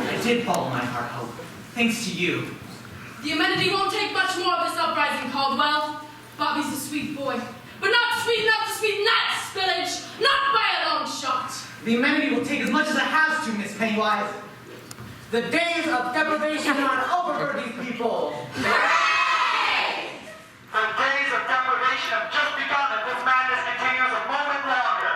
I did follow my heart, Hope. Thanks to you. The amenity won't take much more of this uprising, Caldwell. Bobby's a sweet boy, but not sweet enough to sweeten that spillage, not by a long shot. The amenity will take as much as it has to, Miss Pennywise. The days of deprivation are over for these people. Hooray! The days of deprivation have just begun and this madness continues a moment longer.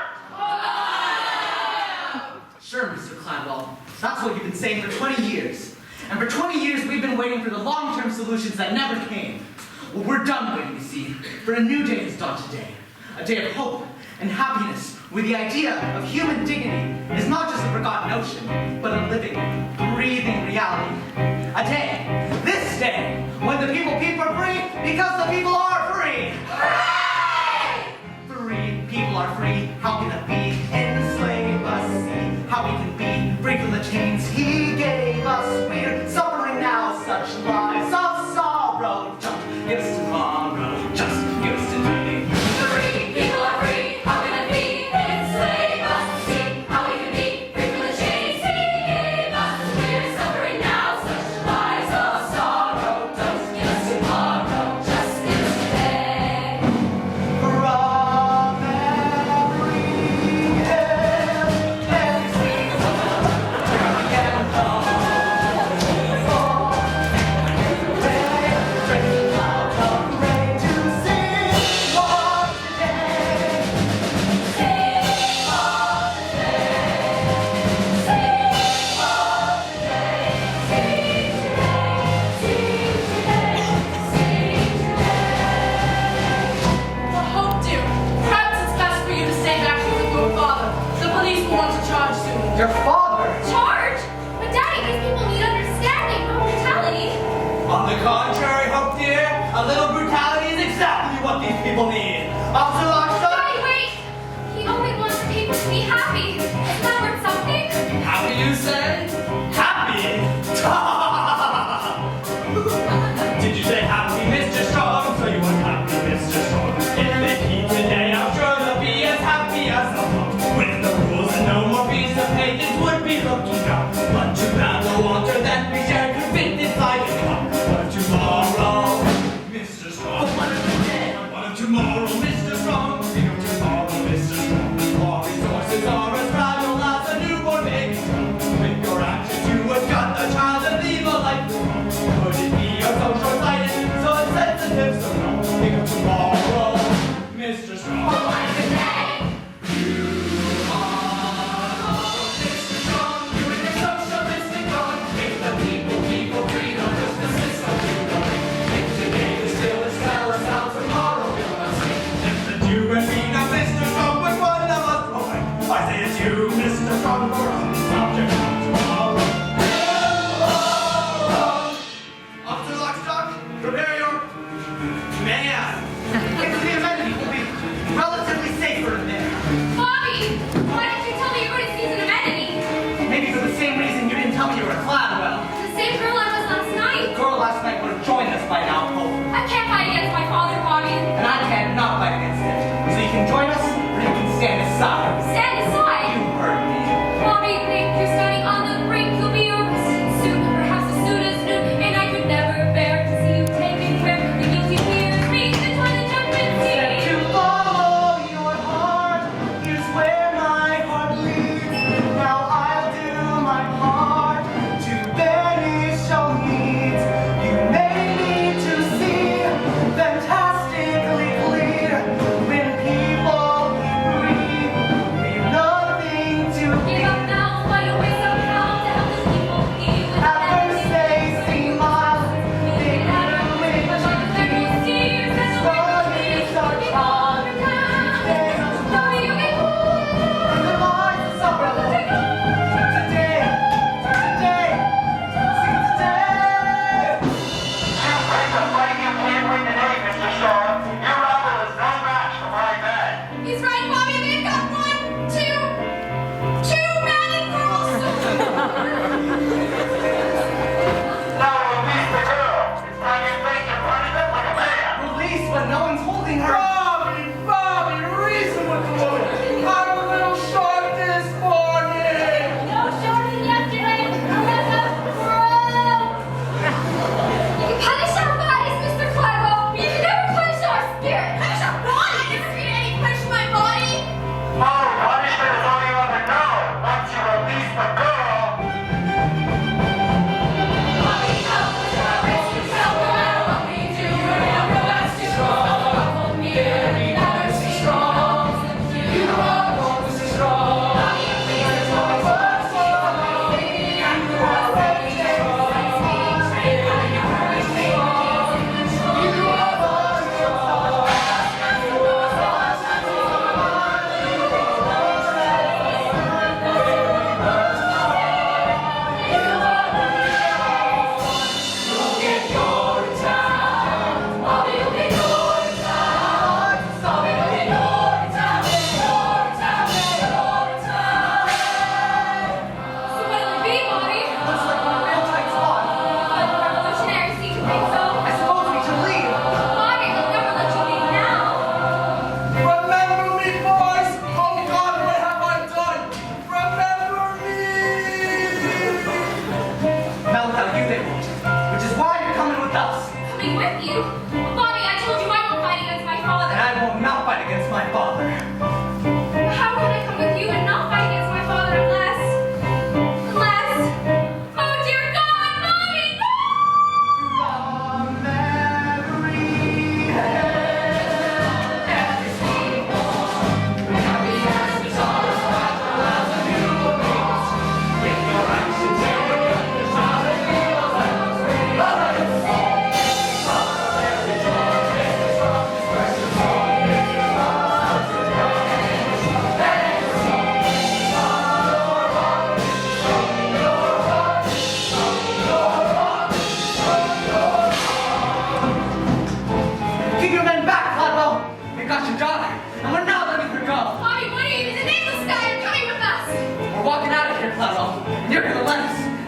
Sure, Mr. Cladwell. That's what you've been saying for 20 years. And for 20 years, we've been waiting for the long-term solutions that never came. Well, we're done waiting, you see, for a new day has dawned today. A day of hope and happiness, where the idea of human dignity is not just a forgotten notion, but a living, breathing reality. A day, this day, when the people keep for free because the people are free. Hooray! Free, people are free. How can it be? Enslave us, see how we can be free from the chains he gave us. We're suffering now such lives of sorrow. Don't give us tomorrow, just give us today. Free, people are free. How can it be? Enslave us. See how we can be free from the chains he gave us. We're suffering now such lives of sorrow. Don't give us tomorrow, just give us today. From every end, every season, we can go. Drinking out of rain to sing for today. Sing for today. Sing for today. Sing today. Sing today. Sing today. Well, Hope, dear, perhaps it's best for you to stay back here with your father. The police will want to charge soon. Your father! Charge? But Daddy, these people need understanding, not brutality. On the contrary, Hope dear, a little brutality is exactly what these people need. Officer Lockstock? Daddy, wait! He only wants the people to be happy. Is that worth something? Happy, you say? Happy? Did you say happy, Mr. Strong? So you want happy, Mr. Strong. If they eat today, I'm sure they'll be as happy as a hawk. With the rules and no more fees to pay, this would be looking up. But too bad the water that we share could fit this lighted cup. But tomorrow, Mr. Strong. What of today? What of tomorrow, Mr. Strong? Think of tomorrow, Mr. Strong. All resources are as fragile as a newborn baby. With your actions, you would cut the child and leave a life alone. Could it be you're so short-sighted, so insensitive, so no? Think of tomorrow, Mr. Strong. What of today? Mr. Strong, doing your socialistic wrong. Make the people freedom, just the system to the ring. If today is still as well as how tomorrow will not see. If the you and me, now Mr. Strong, but one of us going. I say it's you, Mr. Strong, for subject of tomorrow. Officer Lockstock, prepare your man. If the amenity will be relatively safer in there. Bobby! Why didn't you tell me you were going to seize an amenity? Maybe for the same reason you didn't tell me you were a Cladwell. The same girl I was last The night. girl last night would have joined us by now, Hope. I can't fight against my father, Bobby. And I cannot fight against it. So you can join us, or you can stand aside. Stand aside. You heard me. Bobby,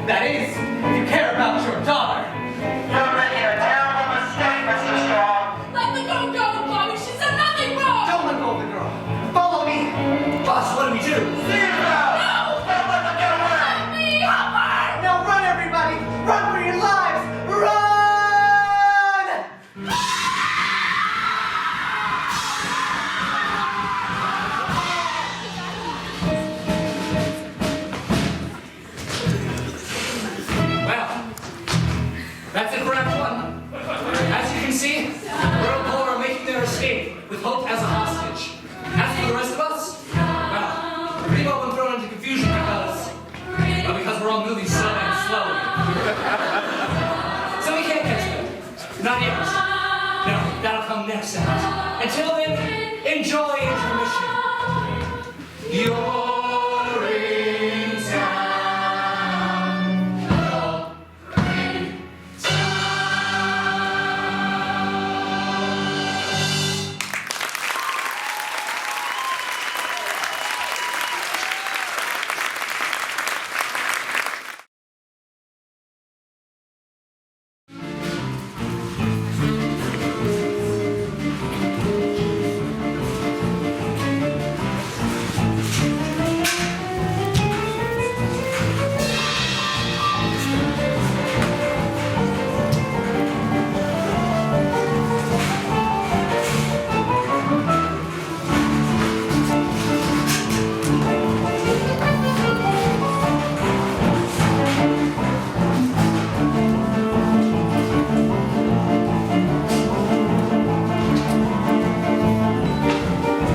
That is, if you care about your daughter. You're making a terrible mistake, Mr. Strong. Let the girl go, Bobby. She said nothing wrong. Don't let go of the girl. Follow me. Boss, what do we do? See you now. Don't let them get away. Let me help her. Now run, everybody. Run for your lives. Run! Well, that's it for Act 1. As you can see, the Royal Corps are making their escape with Hope as a hostage. As for the rest of us, well, we've all been thrown into confusion because we're all moving so damn slowly. So we can't catch them. Not yet. No, that'll come next act. Until then, enjoy intermission. You're in town. You're in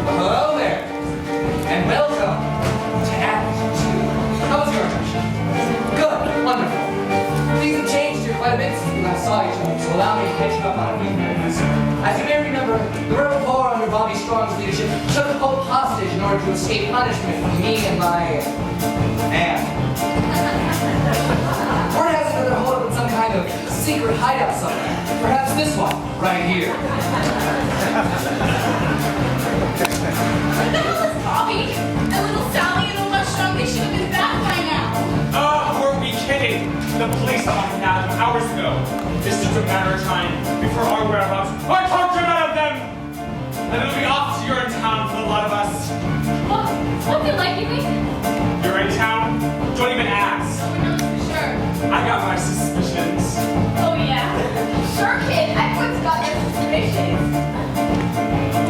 Hello there, and welcome to Act 2. How was your impression? Good, wonderful. Things have changed here quite a bit since we last saw each other, so allow me to catch you up on a few things. As you may remember, the Royal Corps under Bobby Strong's leadership took Hope hostage in order to escape punishment from me and my aunt. Word has it that they're holed up in some kind of secret hideout somewhere. Perhaps this one, right here. Where the hell is Bobby? And little Sally and old Strong, they should have been back by now. Oh, weren't we kidding? The police locked them out hours ago. It's just a matter of time before our whereabouts are tortured out of them. And it'll be off to Urinetown for a lot of us. What's it like, you think? Urinetown? Don't even ask. Oh, we're not for sure. I got my suspicions. Oh, yeah? Sure, kid. Everyone's got their suspicions.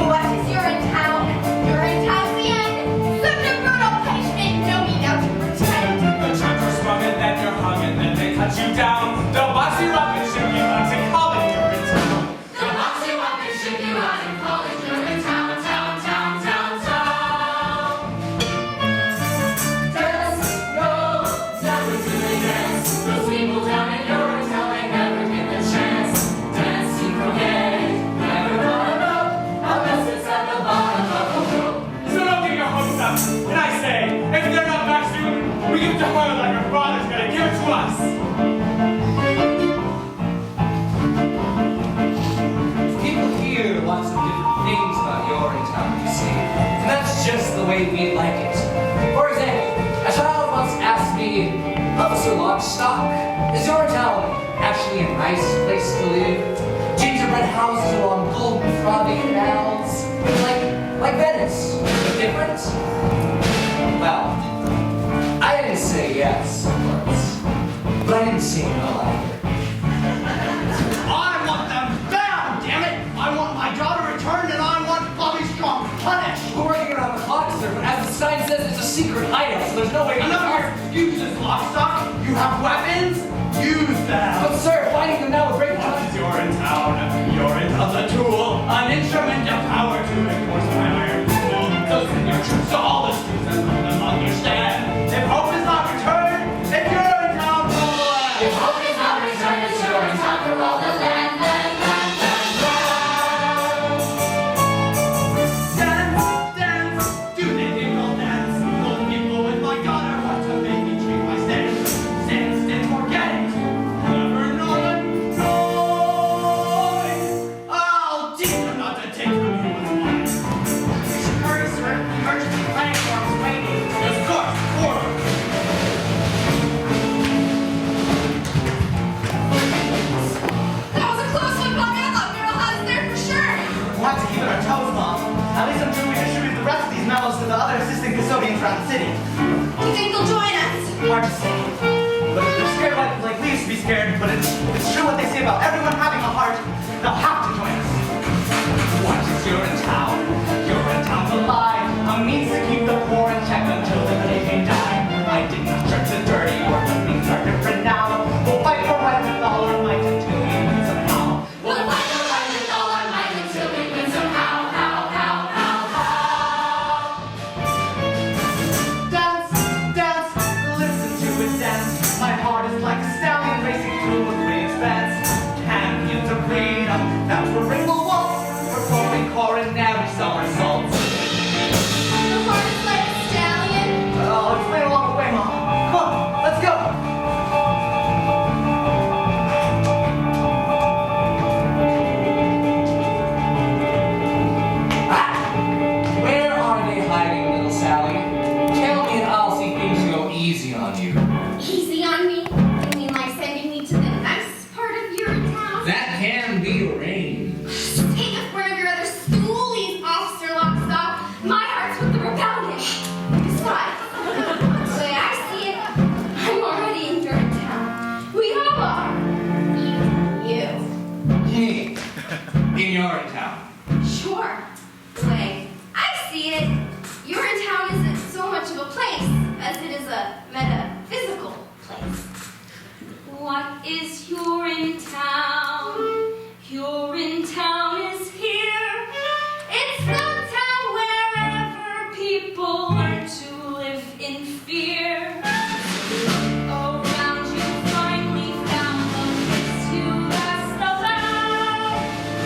What is Urinetown? Urinetown's the end. Such a brutal punishment. No need now to pretend. The times are smug and then you're hung and then they cut you down. They'll box you up and ship you out to college Urinetown. They'll box you up and ship you out in college. You're in town. Dance, no, never do they dance. Those people down in Urinetown, they never get the chance. Dance, you forget, never gonna know how best it's at the bottom of the world. So don't get your hopes up. And I say, if they're not back soon, we give it to her like her father's gonna give it to us. People hear lots of different things about Urinetown, you see. And that's just the way we like it. For example, a child once asked me, Officer Lockstock, is Urinetown actually a nice place to live? Gingerbread houses along golden frothy canals? Like Venice, but different? Well, I didn't say yes, of course. But I didn't say no either. I want them down, damn it! I want my daughter returned and I want Bobby Strong punished! We're working around the clock, sir, but as the sign says, it's a secret hideout, so there's no way In other words, you use Lockstock, you have weapons, use them! But sir, fighting them now would break the Once you're in town, you're in town, a tool, an instrument of power to enforce my iron rule. So send your troops to all the streets and let them understand. If hope is not returned, if you're in town, roll away. If hope is not returned, it's Urinetown for all the land. Dance, dance, do they think I'll dance? Those people with my daughter want to make me change my stance. Stand, forget. think they'll join us? Hard to say. But if they're scared like we used to be scared, but it's true what they say about everyone having a heart, they'll have to join us. What is Urinetown? Urinetown's a lie, a means to keep the poor in check until the day they die. I did not start the dirty work, but things are different now. We'll fight for right with all our might until we win somehow. We'll fight for right with all our might until we win somehow. Dance, dance, listen to it dance. My heart is like a stallion racing through a great expanse. Champions of freedom, that's where Rainbow waltz, performing coronary somersaults. The heart is like a stallion. I'll explain along the way, Mom. Come on, let's go. Where are they hiding, little Sally? Tell me and I'll see things go easy on you. Easy on me? You mean like sending me to the nice part of Urinetown? That can be arranged. Take us wherever your other stoolies, Officer Lockstock. My heart's with the rebellion. Besides, the way I see it, I'm already in Urinetown. We all are. Even you. In Urinetown. Sure. The way I see it, Urinetown isn't so much of a place as it is a metaphysical place. What is Urinetown? Urinetown is here. It's the town wherever people learn to live in fear. Around you finally found the place you asked about.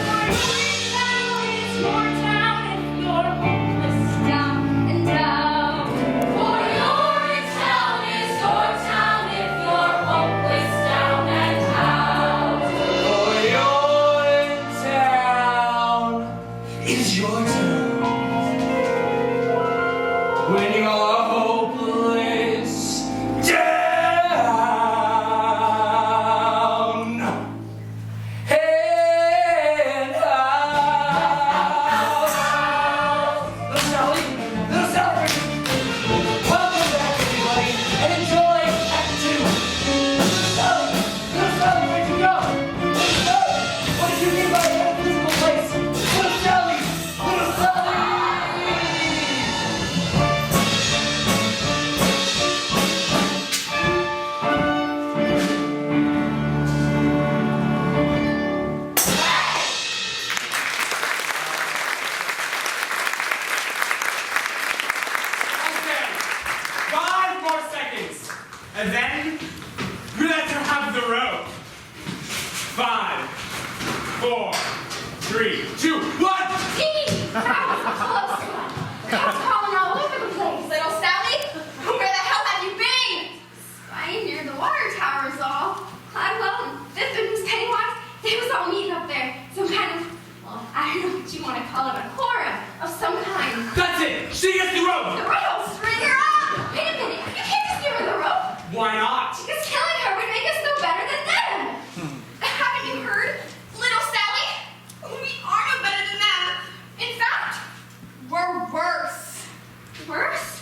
For Urinetown is your town if you're hopeless, down and out. For Urinetown is your town if you're hopeless, down and out. For Urinetown is your town. When you're hopeless, down and out. Little Sally, little Sally, welcome back, everybody, and enjoy Act 2. Little Sally, where'd you go? Little Sally, what did you mean by a physical place? Little Sally, little Sally. Okay, 5 more seconds, and then we let her have the rope. 5, 4, 3, 2, 1. Gee, that was a close one. Cops calling all over the place. Little Sally, where the hell have you been? Spying near the water tower is all. Cladwell and Biffin was Pennywise. They was all meeting up there. Some kind of, well, I don't know what you want to call it, a quorum of some kind. That's it. She gets the rope. The rope, string her up. Wait a minute, you can't just give her the rope. Why not? Because killing her would make us no better than them. Haven't you heard, little Sally? We are no better than them. In fact, we're worse. Worse?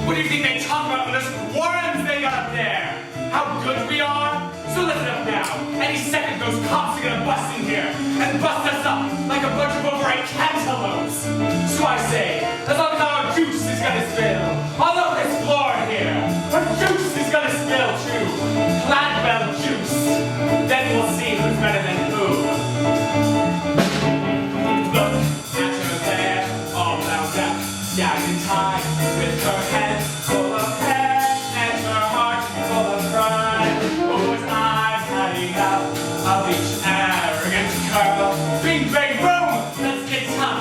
What do you think they talk about in those warrens they got up there? How good we are? So listen up now. Any second those cops are gonna bust in here and bust us up like a bunch of overripe cantaloupes. So I say, as long as our juice is gonna spill all over this floor here, our juice is gonna spill too. Gladwell juice. Then we'll see who's better than who. Look at her there, all bound up, standing tight, with her head full of hair and her heart full of pride. Whose eyes hanging out of each arrogant curl. Bing, bang, boom! Let's get time.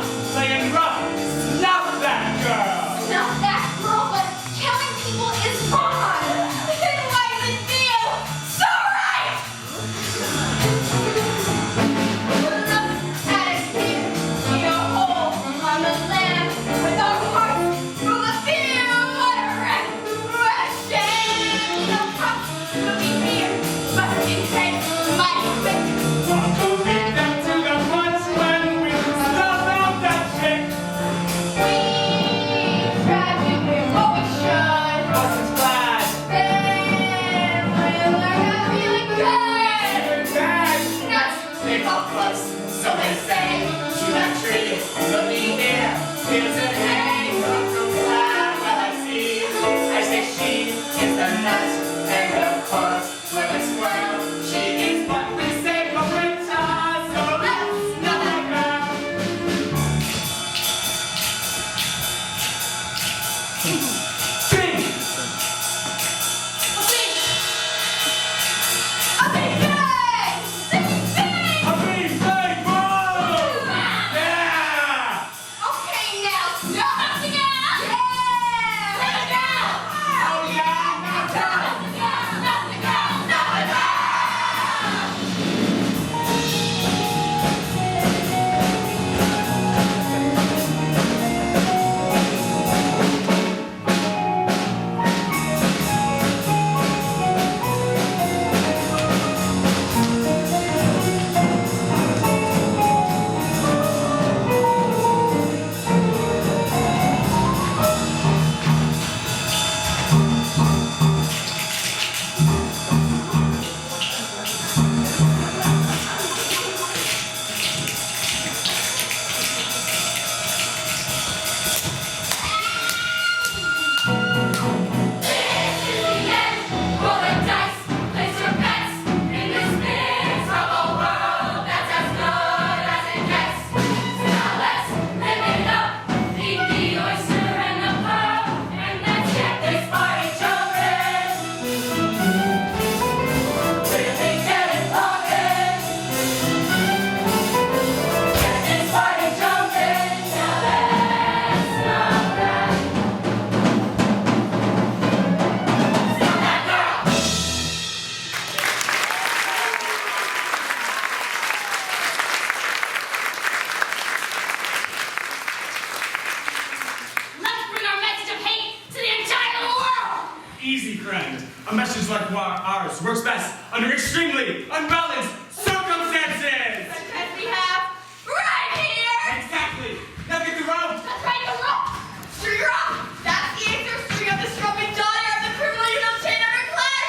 A message like ours works best under extremely unbalanced circumstances. As we have right here. Exactly. Now get the rope. That's right, the rope. String her up. That's the answer. String up the strumpet daughter of the criminal you don't chain under class.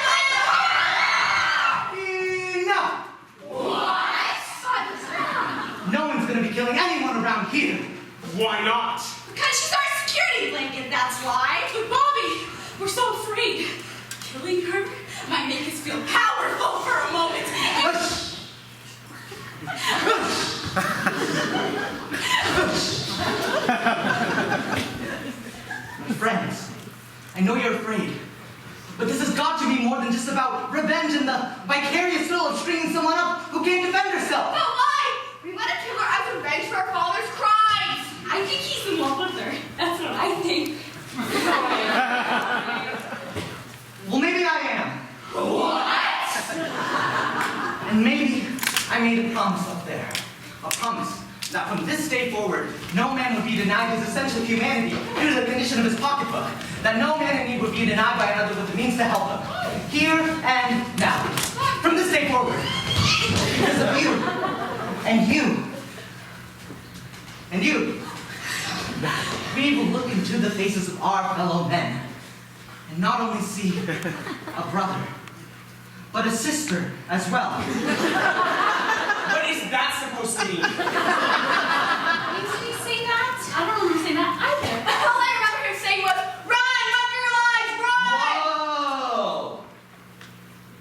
Enough! What? No one's gonna be killing anyone around here. Why not? Because she's our security blanket, that's why. But Bobby, we're so afraid. Killing her might make us feel powerful for a moment. Friends, I know you're afraid, but this has got to be more than just about revenge and the vicarious thrill of stringing someone up who can't defend herself. But why? We let a killer as revenge for our father's crimes. I think he's in love with her. That's what I think. Well, maybe I am. What? And maybe I made a promise up there. A promise that from this day forward, no man would be denied his essential humanity due to the condition of his pocketbook. That no man in need would be denied by another with the means to help him. Here and now. From this day forward. Because of you. And you. And you. We will look into the faces of our fellow men. And not only see a brother, but a sister as well. What is that supposed to mean? Did he say that? I don't remember saying that either. All I remember him saying was, run, run for your lives, run! Whoa!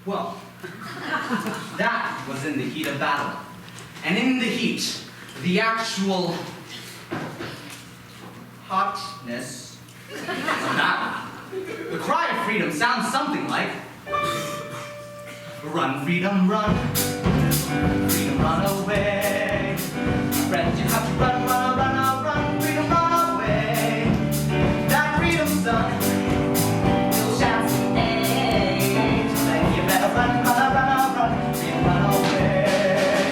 Well, that was in the heat of battle. And in the heat, the actual hotness of battle. The cry of freedom sounds something like, run, freedom, run. Freedom, run away. Friends, you have to run, run, run, run. Freedom, run away. That freedom, son, will shine someday. Then you better run, run, run, run. Freedom, run away.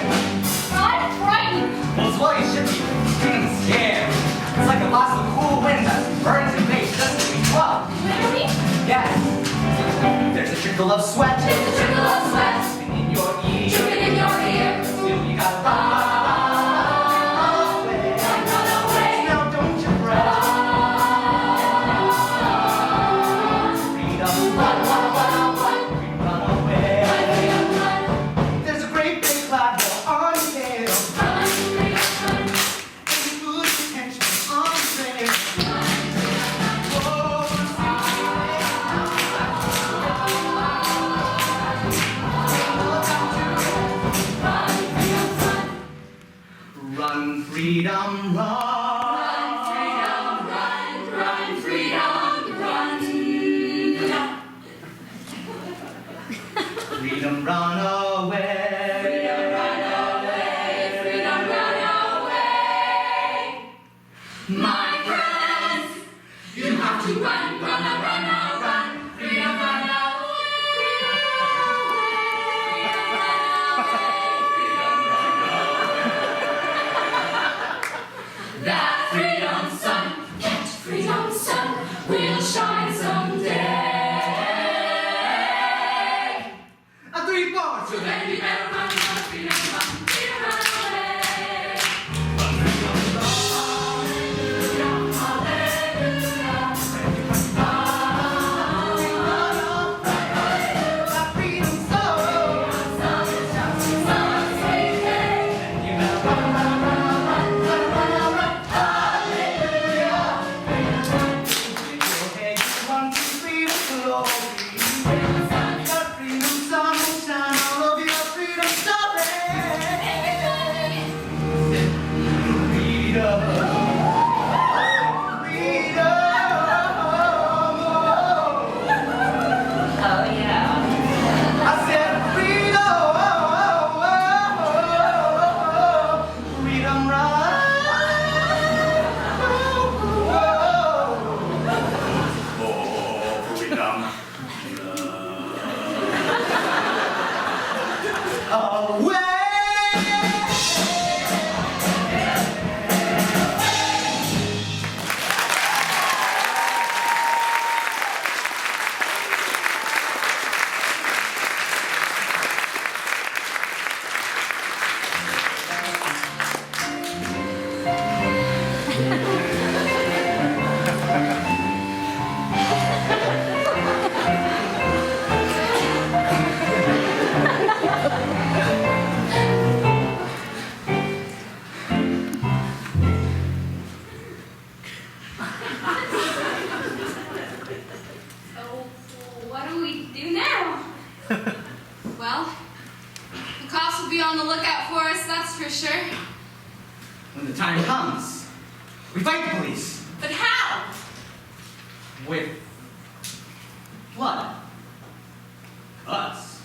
I'm frightened. Well, it's what you should be. Freedom scared. It's like a blast of cool wind that burns your face just to be clubbed. Literally? Yes. There's a trickle of sweat. There's a trickle of sweat. Dripping in your ear. Dripping in your ear. Still, you gotta run away. Run away. Now, don't you fret. Freedom, run, run, run, run. Run away. There's a great big cloud on your tail. Run, freedom, run. And you lose attention on the trail. Whoa, run, freedom, run. Run, freedom, run, run, freedom, run. Freedom, run away. Freedom, run away. Freedom, run away. My friends, you have to run, run, run, run. Freedom, run away. That freedom sun, that freedom sun will shine someday. A 3, 4. So then you better run, run, freedom, run, freedom, run away. That freedom soul. You better run, run, run, run, run, run, run, run. Hallelujah. Your head, you run to time comes, we fight the police. But how? With blood. Cuts.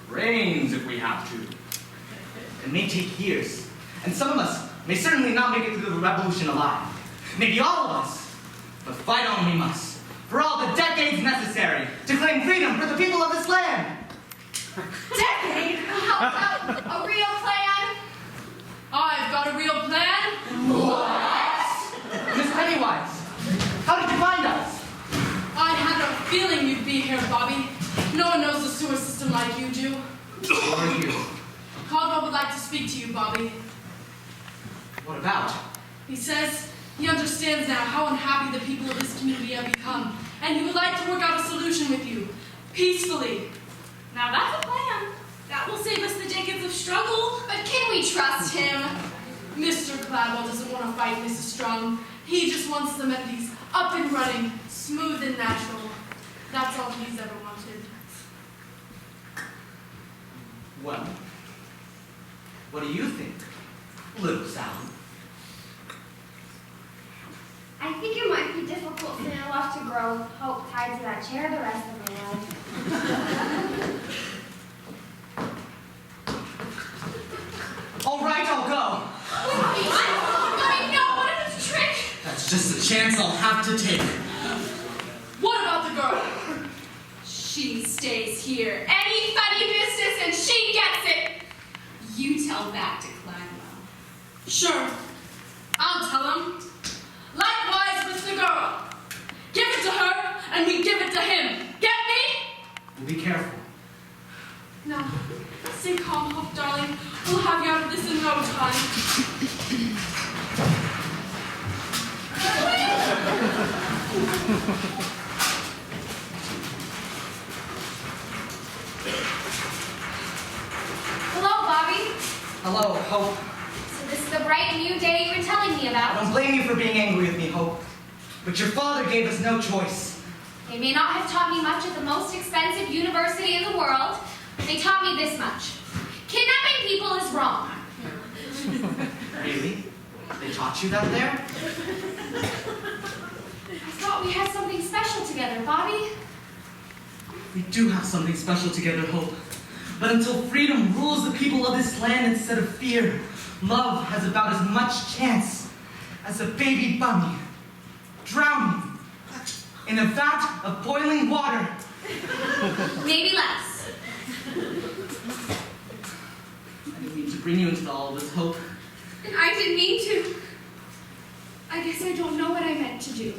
Brains if we have to. It may take years, and some of us may certainly not make it through the revolution alive. Maybe all of us. But fight on we must, for all the decades necessary to claim freedom for the people of this land. Decade? How about a real plan? I've got a real plan. Miss Pennywise, how did you find us? I had a feeling you'd be here, Bobby. No one knows the sewer system like you do. Who are you? Caldwell would like to speak to you, Bobby. What about? He says he understands now how unhappy the people of this community have become, and he would like to work out a solution with you, peacefully. Now that's a plan. That will save us the decades of struggle. But can we trust him? Mr. Cladwell doesn't want to fight Mrs. Strong. He just wants the amenities up and running, smooth and natural. That's all he's ever wanted. Well, what do you think, little Sally? I think it might be difficult for me left to grow with hope tied to that chair the rest of my life. All right, I'll go. Bobby, no, what if it's a trick? That's just a chance I'll have to take. What about the girl? She stays here. Any funny business and she gets it. You tell that to Cladwell. Sure, I'll tell him. Likewise with the girl. Give it to her, and we give it to him. Get me? Be careful. No. Stay calm, Hope, darling. We'll have you out of this in no time. Hello, Bobby. Hello, Hope. So this is the bright new day you were telling me I about. don't blame you for being angry with me, Hope. But your father gave us no choice. They may not have taught me much at the most expensive university in the world, but they taught me this much. Kidnapping people is wrong. Really? They taught you that there? I thought we had something special together, Bobby. We do have something special together, Hope. But until freedom rules the people of this land instead of fear, love has about as much chance as a baby bunny drowning in a vat of boiling water. Maybe less. I didn't mean to bring you into all of this, Hope. And I didn't mean to. I guess I don't know what I meant to do.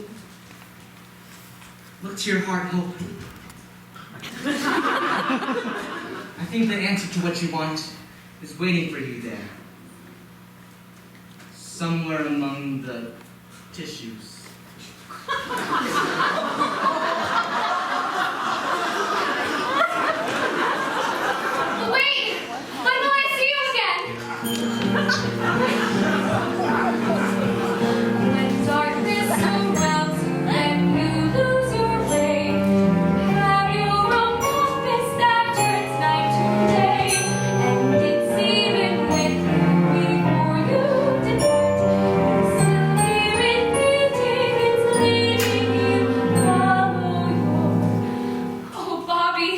Look to your heart, Hope. I think the answer to what you want is waiting for you there. Somewhere among the tissues. Wait! When will I see you again? When darkness surrounds you and you lose your way, have your own compass that turns night to day, and it's even with you before you depart. It's still here in meeting, it's leading you, follow your. Oh, Bobby.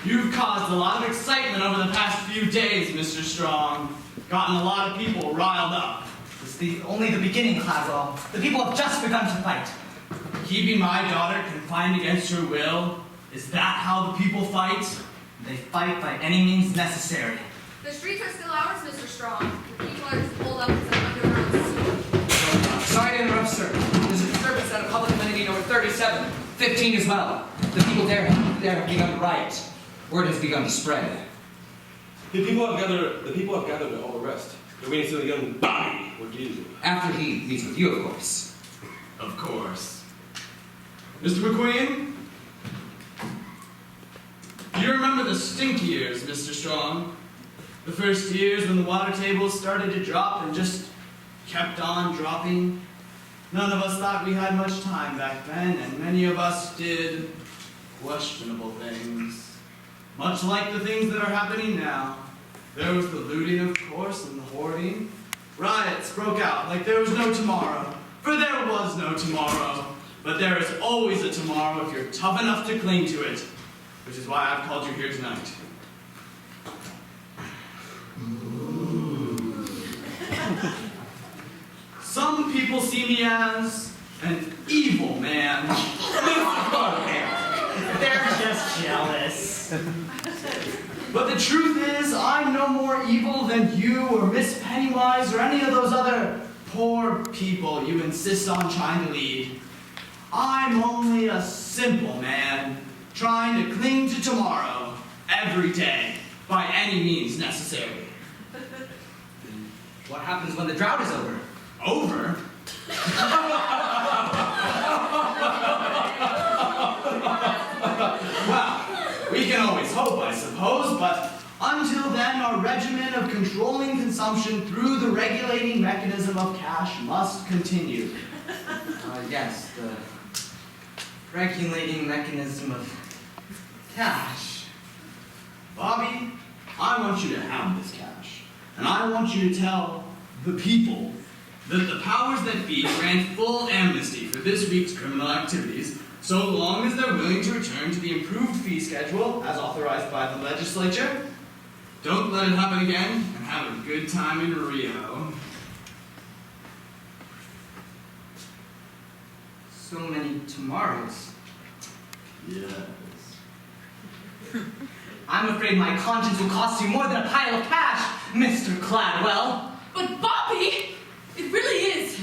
You've caused a lot of excitement over the past few days, Mr. Strong. Gotten a lot of people riled up. It's only the beginning, Cladwell. The people have just begun to fight. Keeping my daughter confined against her will? Is that how the people fight? They fight by any means necessary. The streets are still ours, Mr. Strong. The people are just pulled up in some underground sewer. Sorry to interrupt, sir. There's a disturbance at a public amenity number 37, 15 as well. The people there have begun to riot. Word has begun to spread. The people have gathered to all arrest. They're waiting until the young Bobby will do. After he meets with you, of course. Of course. Mr. McQueen? Do you remember the stink years, Mr. Strong? The first years when the water tables started to drop and just kept on dropping? None of us thought we had much time back then, and many of us did questionable things. Much like the things that are happening now. There was the looting, of course, and the hoarding. Riots broke out like there was no tomorrow, for there was no tomorrow. But there is always a tomorrow if you're tough enough to cling to it, which is why I've called you here tonight. Some people see me as an evil man. They're just jealous. But the truth is, I'm no more evil than you or Miss Pennywise or any of those other poor people you insist on trying to lead. I'm only a simple man trying to cling to tomorrow every day by any means necessary. What happens when the drought is over? Over? Well, we can always hope, I suppose, but until then, our regimen of controlling consumption through the regulating mechanism of cash must continue. Yes, the regulating mechanism of cash. Bobby, I want you to have this cash, and I want you to tell the people that the powers that be grant full amnesty for this week's criminal activities, so long as they're willing to return to the improved fee schedule as authorized by the legislature. Don't let it happen again, and have a good time in Rio. So many tomorrows. Yes. I'm afraid my conscience will cost you more than a pile of cash, Mr. Cladwell. But Bobby, it really is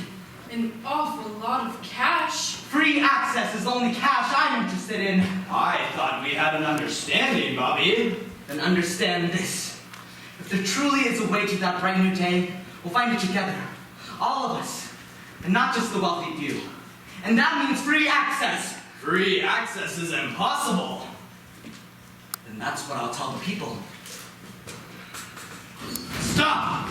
an awful lot of cash. Free access is the only cash I'm interested in. I thought we had an understanding, Bobby. Then understand this. If there truly is a way to that bright new day, we'll find it together. All of us. And not just the wealthy few. And that means free access. Free access is impossible. And that's what I'll tell the people. Stop!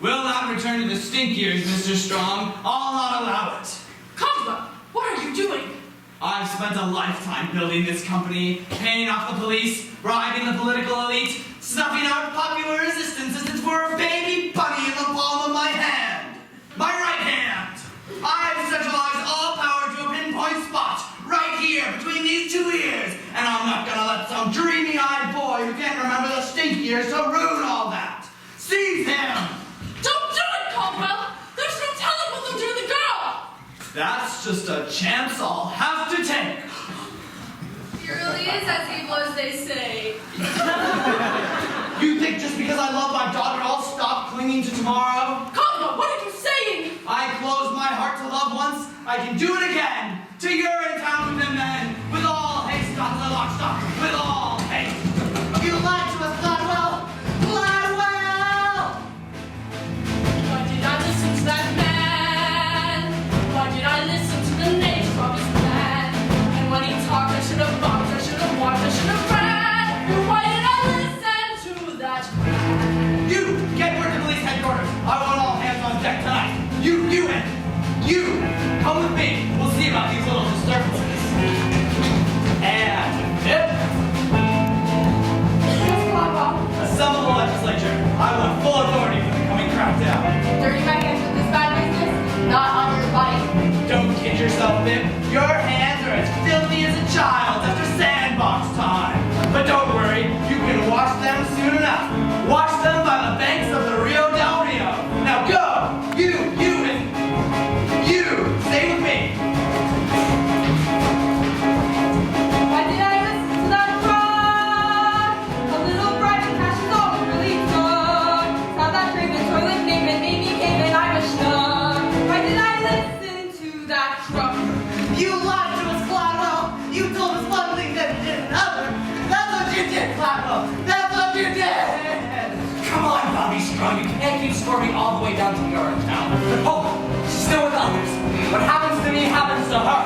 We'll not return to the stink years, Mr. Strong. I'll not allow it. Caldwell, what are you doing? I've spent a lifetime building this company, paying off the police, bribing the political elite, snuffing out popular resistance as it's for a baby bunny in the palm of my hand. My right hand. I've centralized all power to a pinpoint spot, right here between these two ears, and I'm not gonna let some dreamy-eyed boy who can't remember the stink years to ruin all that. Seize him! Don't do it, Caldwell! There's no telling what they'll do to the girl! That's just a chance I'll have to take. He really is as evil as they say. You think just because I love my daughter I'll stop clinging to tomorrow? Caldwell, what are you saying? I closed my heart to love once, I can do it again. To Urinetown with them then, with all haste, not the lock stock, with all haste. You lied to us, Gladwell! Gladwell! Why did I listen to that man? Why did I listen to the nature of his plan? And when he talked, I should have bombed, I should have walked, I should have ran. Why did I listen to that man? You, get word to police headquarters. I want all hands on deck tonight. You, come with me. We'll see about these little disturbances. And fifth, assemble the legislature. I want full authority for the coming crackdown. Dirty my hands with this bad business, not on your body. Don't kid yourself, Bip. Your hands are as filthy as a child's after sandbox time. But don't worry, you can wash them soon enough. Wash them by the banks of the Rio del Rio. Now go! You, and you! Stay with me. Why did I listen to that crowd? A little bright and cash is all really good. Now that drink the toilet name and made me came and I was snuck. Why did I listen to that crowd? You lied to us, Gladwell! You told us one thing that you did another! That's what you did, Gladwell! That's what you did! Come on, Bobby Strong, you can't can't keep squirming all the way down to Urinetown. Oh, she's still with others. What happens to me happens to her.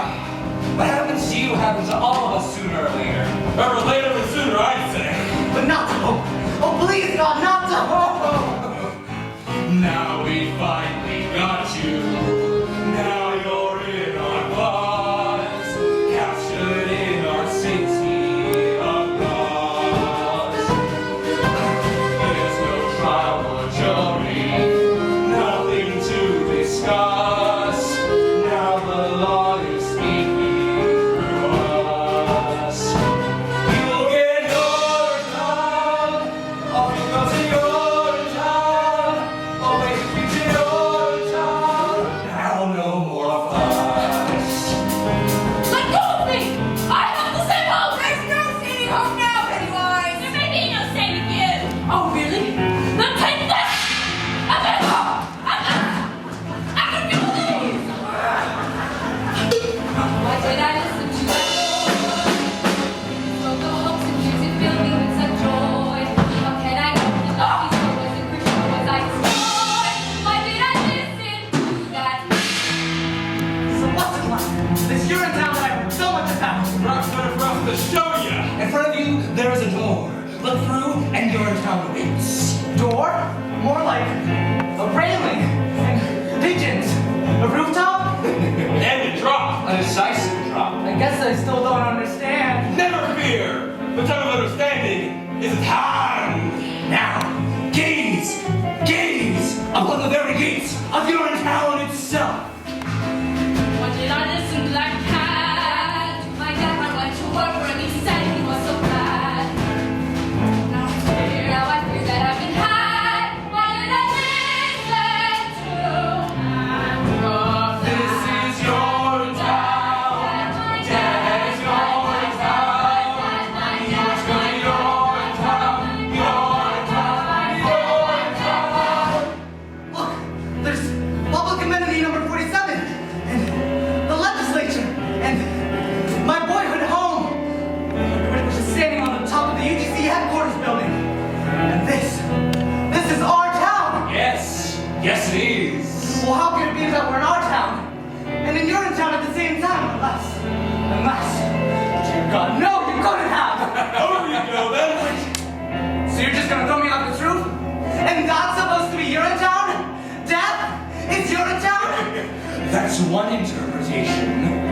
What happens to you happens to all of us sooner or later. Better later than sooner, I'd say. But not to hope. Oh, please, God, not to hope. Now we finally got you. Now you're in our buzz, captured in our city of gods. There's no trial or jury, nothing to discuss. Now the law is speaking through us. You'll get your town, off you go to your town. Away to your town. Now no more fuss. Let go of me! I have the same hope! There's no saving hope now, Pennywise! There may be no saving you! Oh, really? Then take this! And then I can do these! Why did I listen to that voice? Spoke the hopes and music filled me with such joy. How can I know the love these stories and Christian was I destroy? Why did I listen to that? So what's it like? This Urinetown that I've heard so much about. Perhaps better for us to show you. In front of you, there is a door. Look through, and Urinetown awaits. Door? More like a railing. And pigeons. A rooftop? And a drop. A decisive drop. I guess I still don't understand. Never fear. The time of understanding is at hand. Now, gaze! Gaze! Upon the very gates of Urinetown itself! Why did I listen to that cat? My dad went to work for him, he said he was so bad. Now I fear that I've been had. Why did I listen to that? This is your town. Dad is your town. Yours gonna your town. Your town. Your town. Look, there's public amenity number 47. And the legislature. And my boyhood home. Which is standing on the top of the UGC headquarters building. And this is our town. Yes, yes it is. Well, how can it be that we're in our town and in Urinetown at the same time? Unless, dear God, no, you couldn't have. Over you go, then. So you're just gonna throw me off the truth? And that's supposed to be Urinetown? Death is Urinetown? That's one interpretation.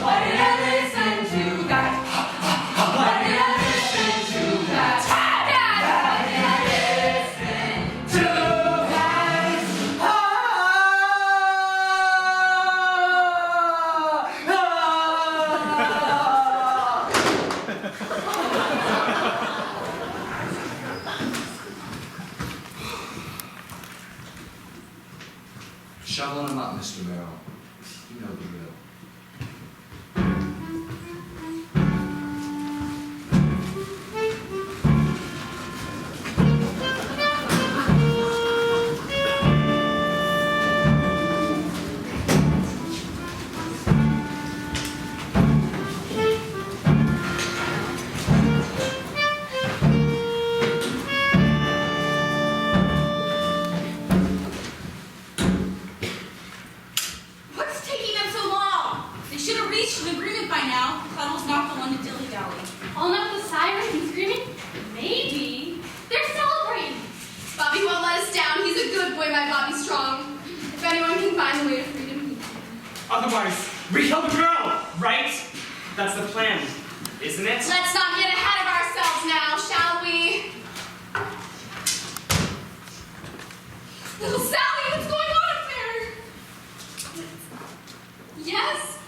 Why did I listen to that? Why did I listen to that? Dad, why did I listen to Shoveling them up, Mr. Merrill. You know the drill. What's taking them so long? They should have reached an agreement by now. Cuddle's not the one to dilly-dally. All up with sirens and screaming? Maybe. They're celebrating. Bobby won't let us down. He's a good boy, my Bobby Strong. If anyone can find the way to freedom, he can. Otherwise, we kill the girl, right? That's the plan, isn't it? Let's not get ahead of ourselves now, shall we? Little Sally, what's going on up there? Yes?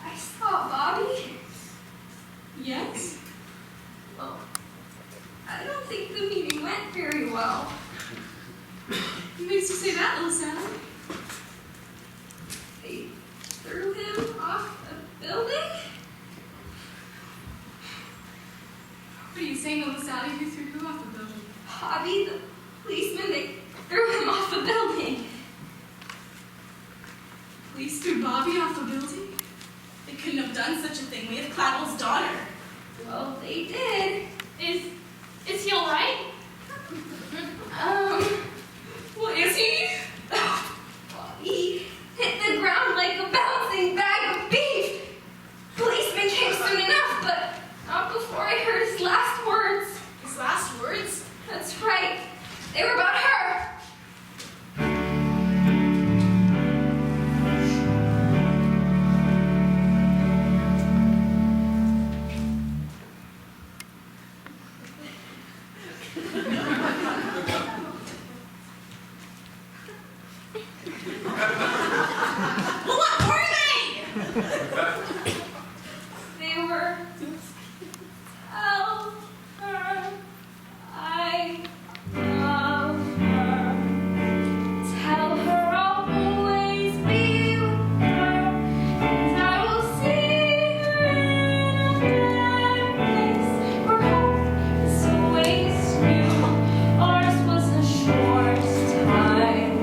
I saw Bobby. Yes? Well, I don't think the meeting went very well. What makes you say that, little Sally? They threw What are you saying, little Sally? Who threw who off the building? Bobby, the policeman, they threw him off the building. Police threw Bobby off the building? They couldn't have done such a thing. We have Cladwell's daughter. Well, they did. Is he all right? Well, is he? Bobby hit the ground like a bouncing bag of beef. Policeman came soon enough, but not before I heard his last words. His last words? That's right. They were about her. What were they? They were. Tell her I love her. Tell her I'll always be with her. And I will see her in a place where hope is always new. Ours was a short time.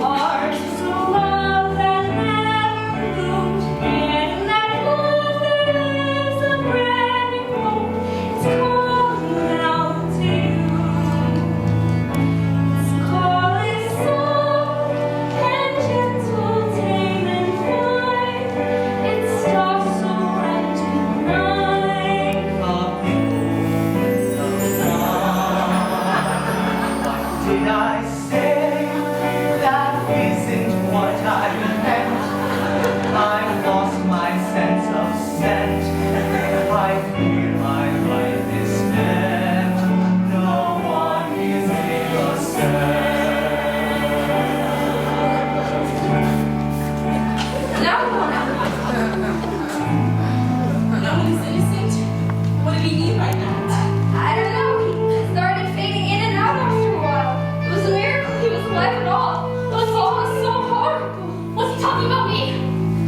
Ours was a love that never bloomed. Yet in that love there is a brand new hope. It's calling out to you. It's calling soft and gentle, tame and fine. It's docile and benign. What did I say? That isn't what I meant. I've lost my sense of scent. I fear my life is spent. No one is innocent. No one is innocent? What did he mean by that? I don't know. He started fading in and out after a while. It was a miracle he was alive at all. It was so horrible. Was he talking about me?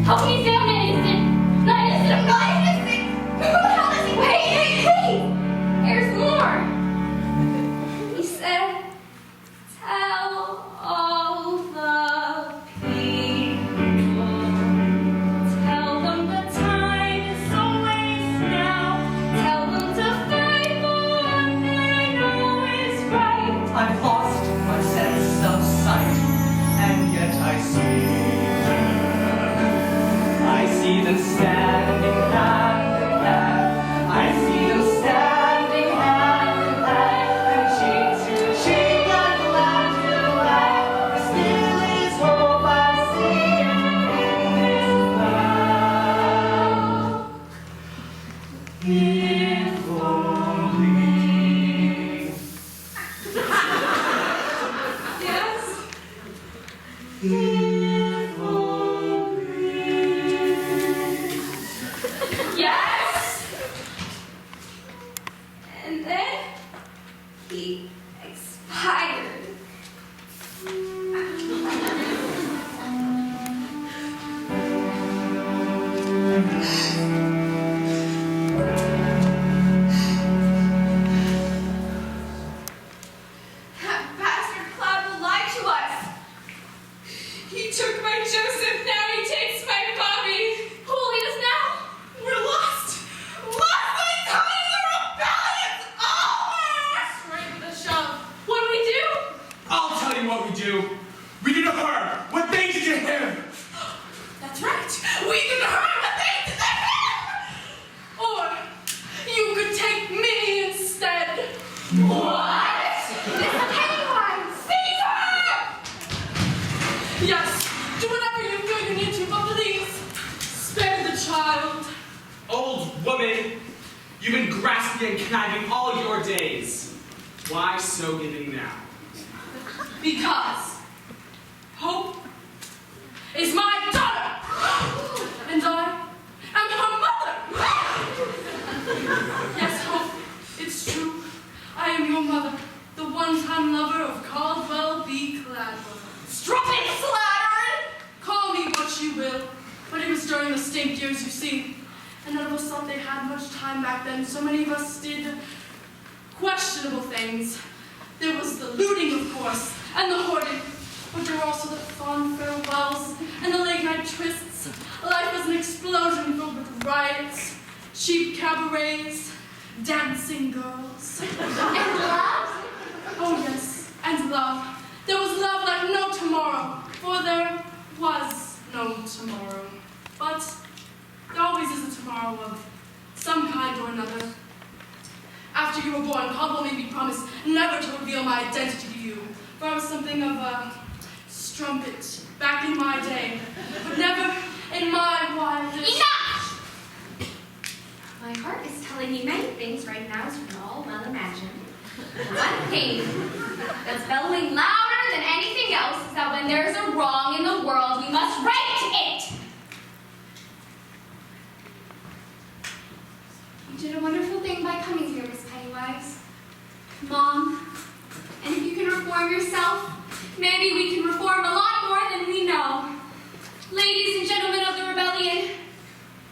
How can he say I'm innocent? Not innocent. I'm not innocent. Who the hell is he? Wait. There's more. He said, tell all the people. Tell them the time is always now. Tell them to fight for what they know is right. I've lost my sense of sight, and yet I see them standing hand in hand. I see them standing hand in hand, and cheek to cheek and lamb to lamb. There still is hope I see in this land. If only. Yes? If only. Yes? And then he expired. That bastard Cladwell lied to us. He took my Joseph, now he takes my Bobby. Who will lead us now? We're lost. Lost by the time the rebellion's over. Straight with a shove. What do we do? I'll tell you what we do. We do to her what they did to him. That's right. We did to her what they did to him. Or you could take me instead. What? Pennywise! Caesar! Yes, do whatever you feel you need to, but please, spare the child. Old woman, you've been grasping and conniving all your days. Why so giving now? Because Hope is my daughter, and I am her mother. Yes, Hope, it's true. I am your mother, the one-time lover of Caldwell B. Cladwell. Strumpet slattern! Call me what you will, but it was during the stink years, you see, and none of us thought they had much time back then. So many of us did questionable things. There was the looting, of course, and the hoarding, but there were also the fond farewells and the late-night trysts. Life was an explosion filled with riots, cheap cabarets, dancing girls. And love? Oh yes, and love. There was love like no tomorrow, for there was no tomorrow. But there always is a tomorrow of some kind or another. After you were born, Caldwell made me promise never to reveal my identity to you, for I was something of a strumpet back in my day, but never in my wildest... Enough! My heart is telling me many things right now, as you can all well imagine. One thing that's bellowing louder than anything else is that when there's a wrong in the world, we must right it! You did a wonderful thing by coming here, Miss Pennywise. Mom, and if you can reform yourself, maybe we can reform a lot more than we know. Ladies and gentlemen of the rebellion,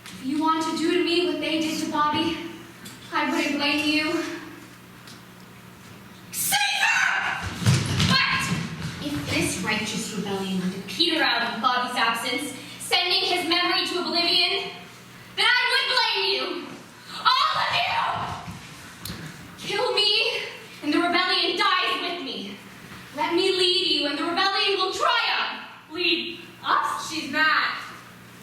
if you want to do to me what they did to Bobby, I wouldn't blame you. Caesar! But if this righteous rebellion were to peter out in Bobby's absence, sending his memory to oblivion, then I would blame you. All of you! Kill me, and the rebellion dies with me. Let me lead you, and the rebellion will triumph. Lead us? She's mad.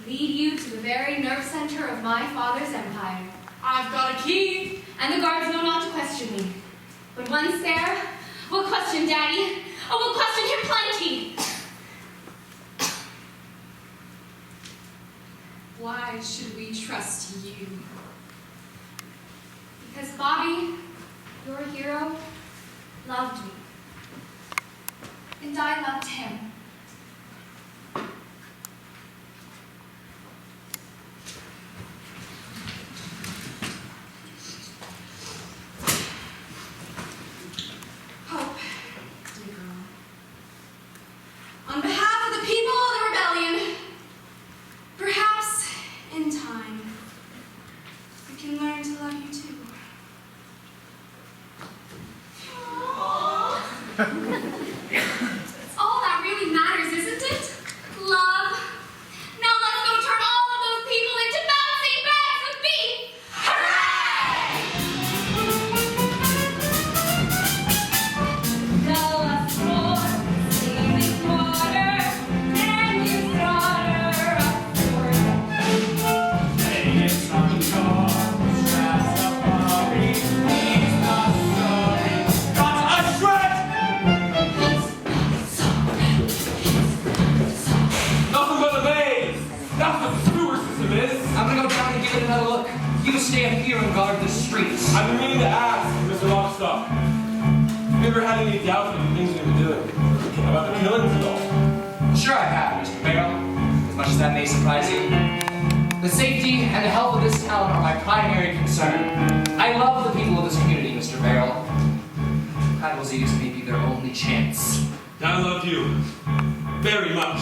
Lead you to the very nerve center of my father's empire. I've got a key. And the guards know not to question me. But once there, we'll question Daddy. Oh, we'll question him plenty. Why should we trust you? Because Bobby, your hero, loved me. And I loved him. Hope, dear girl. On behalf of the people of the rebellion, perhaps in time, we can learn to love you too. It's all that really matters, isn't it? Love. Now let's go turn all of those people into bouncing bags with me. Hooray! Tell us more, steaming water, and you slaughter us for Hey, it's not the car, straps up Bobby, he's not sorry. Got a shred! Nothing but a maze! That's what the sewer system is! I'm gonna go down and give it another look. You stay up here and guard the streets. I've been meaning to ask, Mr. Longstop. Have you ever had any doubts about the things you've been doing? About the killings and all? Sure I have, Mr. Barrow. As much as that may surprise you. The safety and the health of this town are my primary concern. I love the people of this community, Mr. Barrow. That disease may be their only chance. I love you. Very much.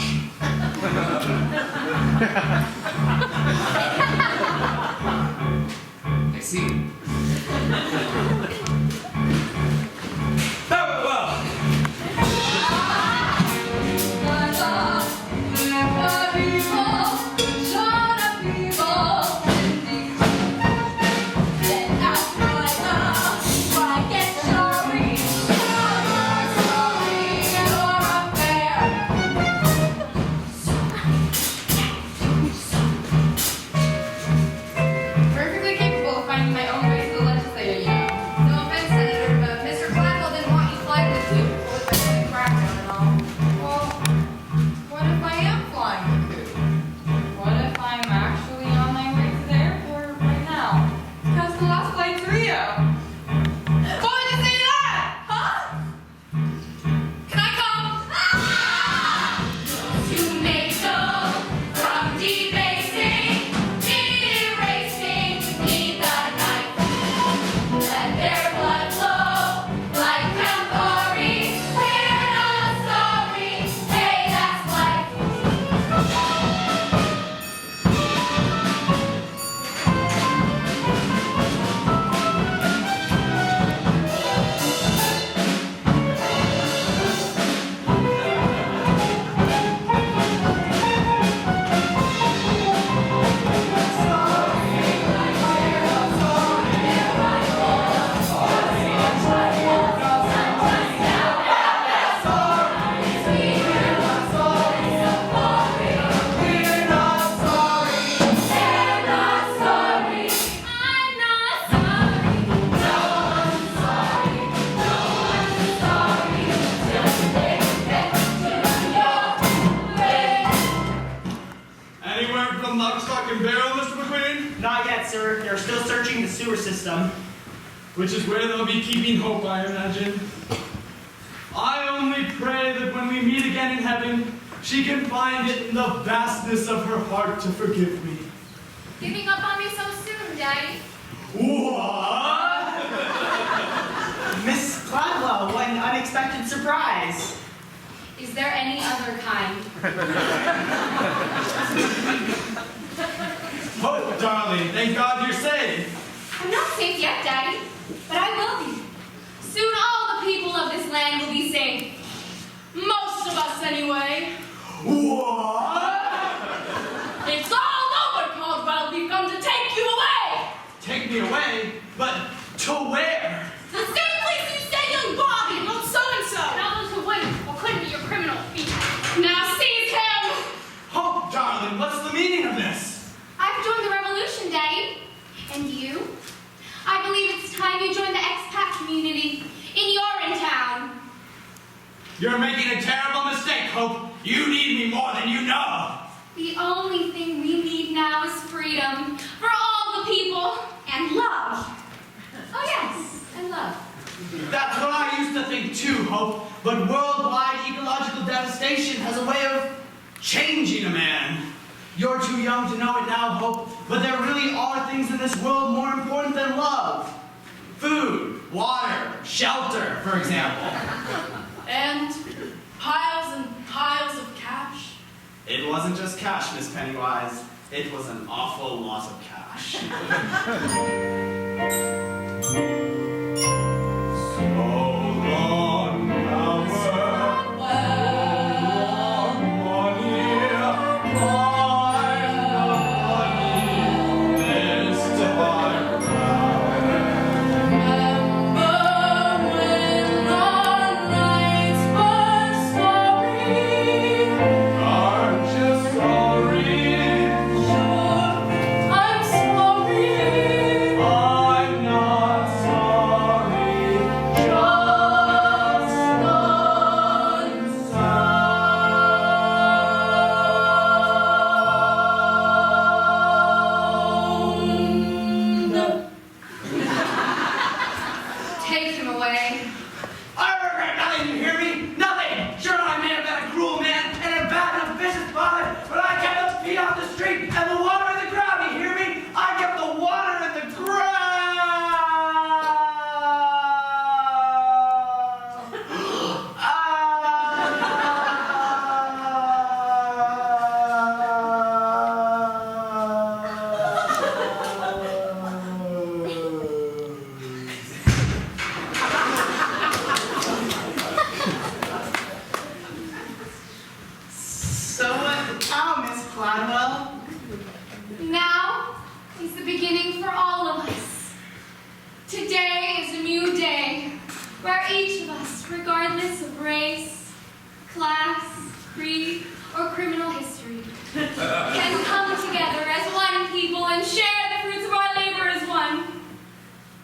I see. That went well. Perfectly capable of finding my own way to the legislature, you know. No offense, Senator, but Mr. Blackwell didn't want you flying the coop with my silly crackdown and all. Well, what if I am flying the coop? What if I'm actually on my way to the airport right now? Because the last flight's Rio. Why would you say that? Huh? Can I come? To make so from debasing, erasing, need the knife. Let their blood flow like Campari. We're not sorry. Hey, that's life. system. Which is where they'll be keeping hope, I imagine. I only pray that when we meet again in heaven, she can find it in the vastness of her heart to forgive me. Giving up on me so soon, Daddy? What? Miss Cladwell, what an unexpected surprise. Is there any other kind? Oh, darling, thank God you're safe. I'm not safe yet, Daddy, but I will be. Soon all the people of this land will be safe. Most of us, anyway. What? It's all over, Caldwell. We've come to take you away. Take me away? But to where? The same place you said young Bobby and old so-and-so. And all those who wouldn't or couldn't be your criminal feet. Now seize him. Oh, darling, what's the meaning of this? I've joined the revolution, Daddy. And you? I believe it's time you joined the expat community in Urinetown. You're making a terrible mistake, Hope. You need me more than you know. The only thing we need now is freedom for all the people and love. Oh yes, and love. That's what I used to think too, Hope. But worldwide ecological devastation has a way of changing a man. You're too young to know it now, Hope, but there really are things in this world more important than love. Food, water, shelter, for example. And piles of cash. It wasn't just cash, Miss Pennywise. It was an awful lot of cash. So long, power. Take him away. I regret nothing, you hear me? Nothing! Sure, I may have been a cruel man and a bad and vicious father, but I kept the pee off the street and the water in the ground, you hear me? I kept the water in the So what now, Miss Cladwell? Now is the beginning for all of us. Today is a new day where each of us, regardless of race, class, creed, or criminal history, can come together as one people and share the fruits of our labor as one.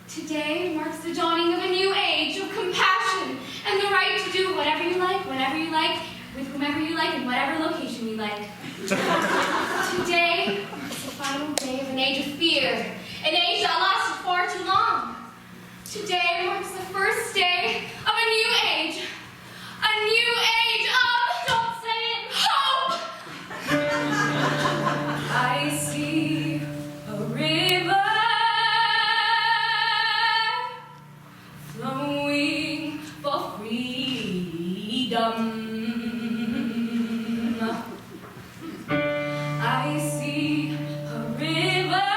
Today marks the dawning of a new age of compassion and the right to do whatever you like, whenever you like, with whomever you like, in whatever location you like. Today marks the final day of an age of fear, an age that lasted far too long. Today marks the first day of a new age of, don't say it, hope! I see a river flowing for freedom. I see a river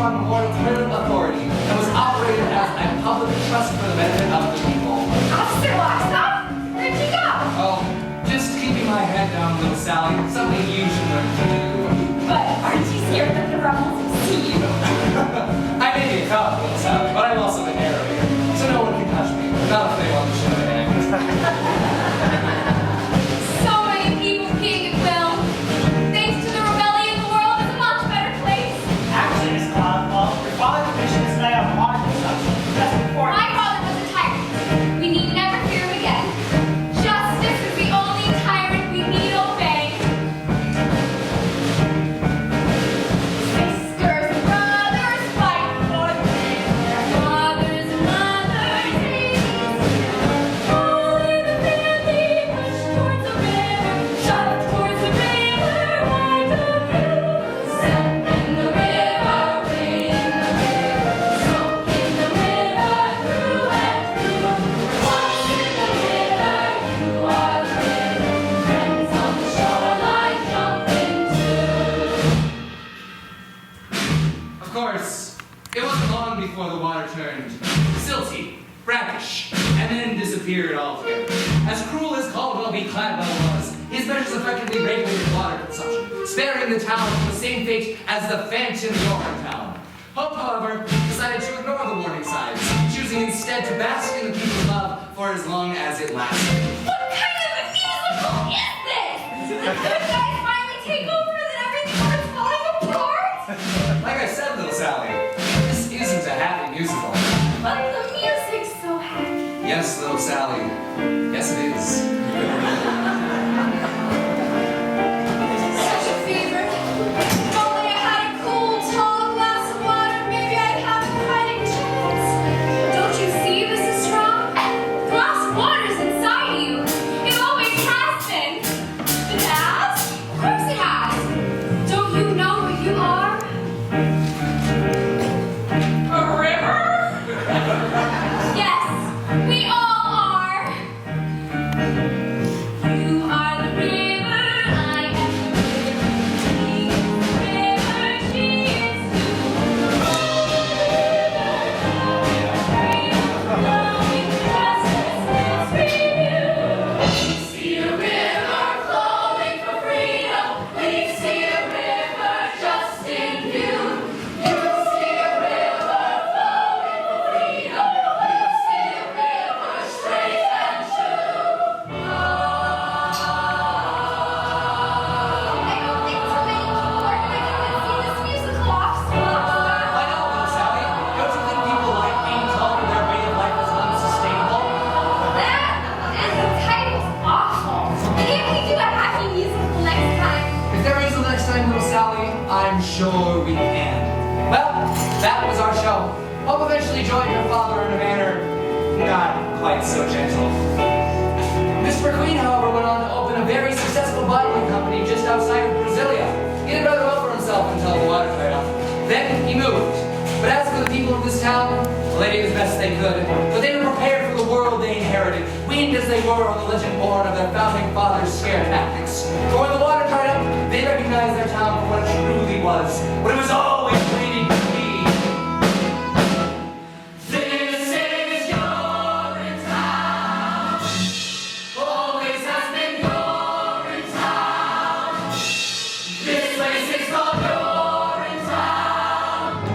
from or toilet authority and was operated as a public trust for the benefit of the people. Officer Lockstop, where'd you go? Oh, just keeping my head down, little Sally. Something you should learn to do. But aren't you scared that the rebels will see you? I may be a cop, little Sally, but I'm also the narrator, so no one can touch me. Not if they want to show their hand. So many people being at will. Thanks to the rebellion, the world is a much better place. Actually, Miss Cloud, well, your father commissioned us tonight on water consumption. Just before. My father was a tyrant. We need never fear him again. Justice is the only tyrant we need obey. Sisters and brothers fight for the their fathers and mothers. All in the family, push towards the river, shove towards the river, wind of view. Step in the river, wade in the river, soak in the river, through and through. Once in the river, you are the river. Friends on the shoreline, jump into. Of course, it wasn't long before the water turned silty, brackish, and then disappeared altogether. As cruel as Caldwell v. Cladwell was, his measures effectively regulated water consumption, sparing the town from the same fate as the phantom Urinetown. Hope, however, decided to ignore the warning signs, choosing instead to bask in the people's love for as long as it lasted. What kind of a musical is this? The good guys finally take over and then everything starts falling apart? Like I said, little Sally, this isn't a happy musical. But the music's so happy. Yes, little Sally. Yes, it is. Such a fever. If only I had a cool, tall glass of water, maybe I'd have a fighting chance. Don't you see this is strong? The glass of water's inside you. It always has been. It has? Of course it has. Don't you know what you are? A river? Yes, we all are. You are the river, I am the river. He is the river, she is too. Flowing restlessness review. We see a river flowing for freedom. We see a river just in view. You see a river flowing for freedom. We see a river straight and true. I don't think too many people are gonna come and see this musical officer. I know, little Sally. Don't you think people like being told their way of life is unsustainable? That and the title's awful. Can't we do a happy musical next time? If there is a next time, little Sally, I'm sure we can. Well, that was our show. Hope eventually joined her father in a manner not quite so gentle. Mr. McQueen, however, went on to open a very successful bottling company just outside of Brasilia. He did rather well for himself until the water dried up. Then he moved. But as for the people of this town, well, they did as best they could. But they were prepared for the world they inherited, weaned as they were on the legend born of their founding fathers' scare tactics. For when the water dried up, they recognized their town for what it truly was, what it was always waiting to be. This is Urinetown. Always has been Urinetown. This place is called Urinetown.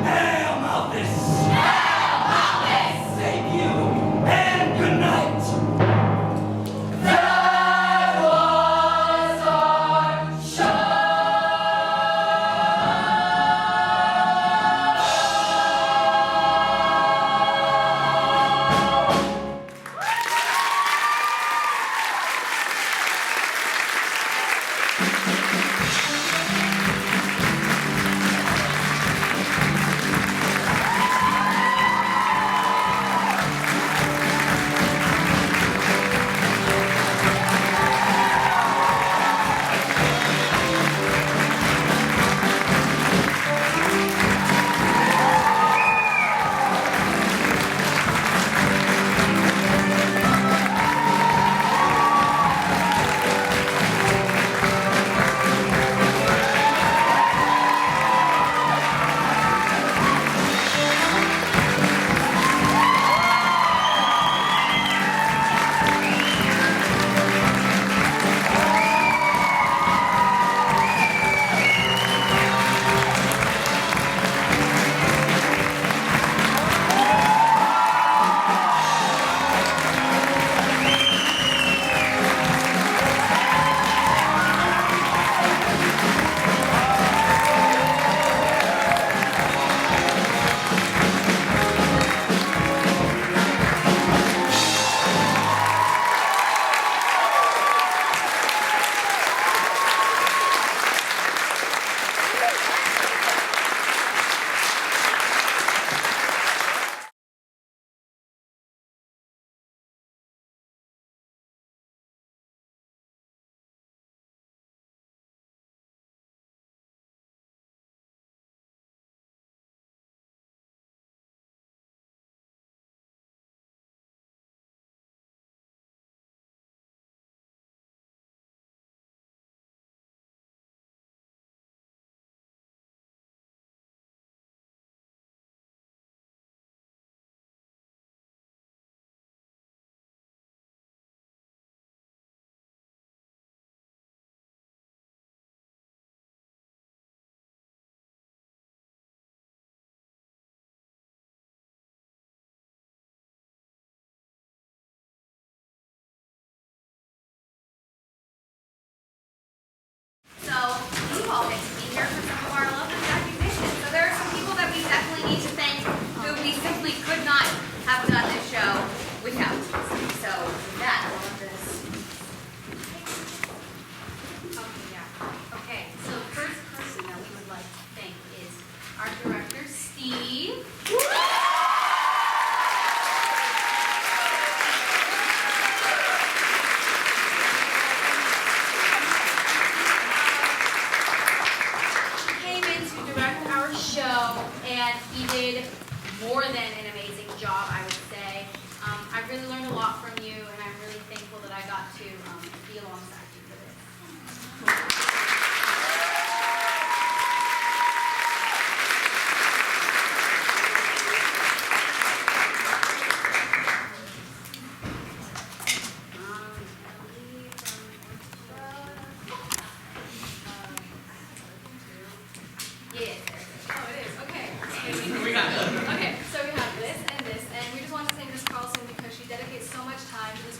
Hail Malthus! Hail Malthus! Thank you, and good night. That was our show.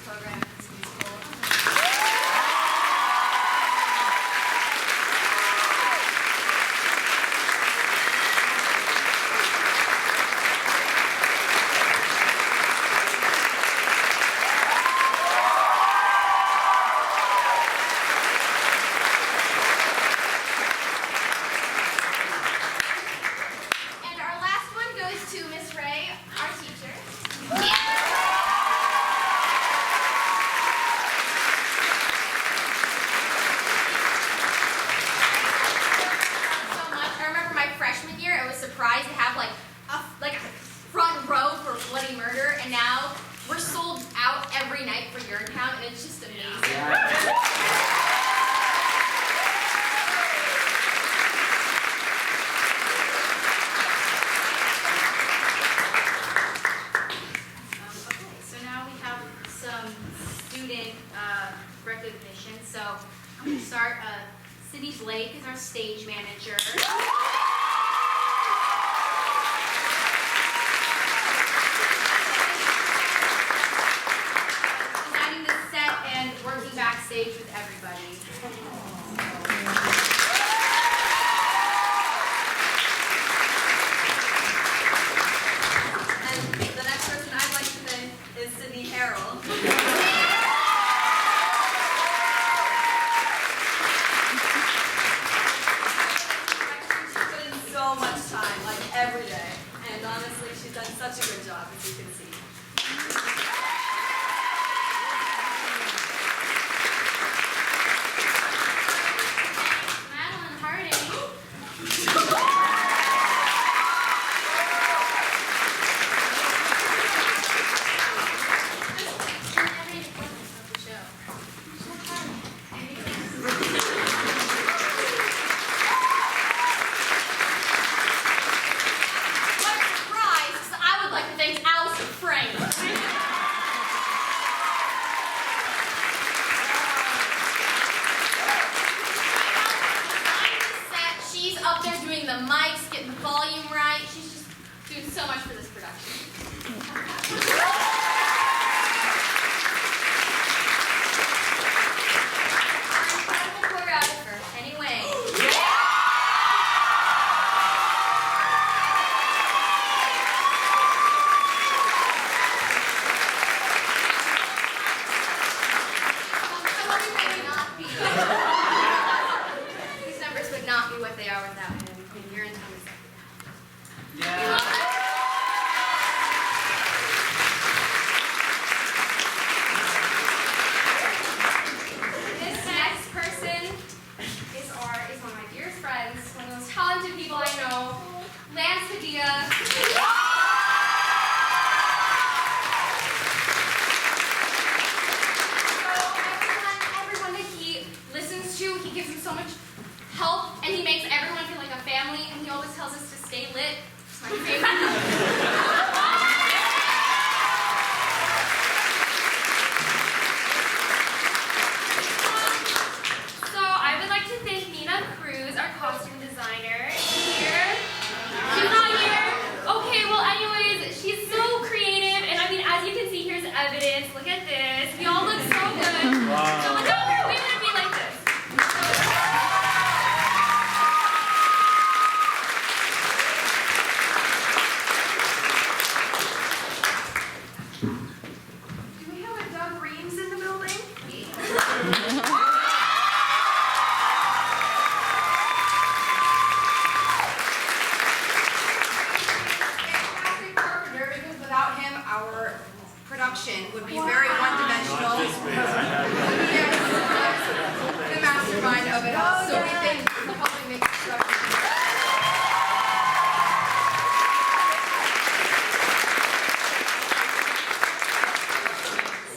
program at this new school. And our last one goes to Miss Ray, our teacher. So much. I remember my freshman year, I was surprised to have like a front row for Bloody Murder, and now we're sold out every night for Urinetown, and it's just amazing. Okay, so now we have some student recognition. So I'm going to start. Sydney Blake is our stage manager. Designing the set and working backstage with everybody. And the next person I'd like to thank is Sydney Harrell. She put in so much time, like every day. And honestly, she's done such a good job, as you can see. Madeline Harding. Every appointment of the show. What a surprise! 'Cause I would like to thank Allison Frank. She's up there doing the mics, getting the volume right. She's just doing so much for this production. Our incredible choreographer, Penny Wang. These numbers would not be what they are without him. And you're in time. Yeah. This next person is one of my dearest friends, one of the most talented people I know, Lance Padilla. Everyone that he listens to, he gives them so much help, and he makes everyone feel like a family, and he always tells us to stay lit. It's my favorite. So I would like to thank Nina Cruz, our costume designer. Here. She's not here. Okay, well anyways, she's so creative, and I mean, as you can see, here's evidence. Look at this. We all look so good. So without her, we wouldn't be like this. Do we have a Doug Reeves in the building? Patrick Carpenter, because without him, our production would be very one-dimensional. Yes, the mastermind of it all. So we thank you for helping make this production.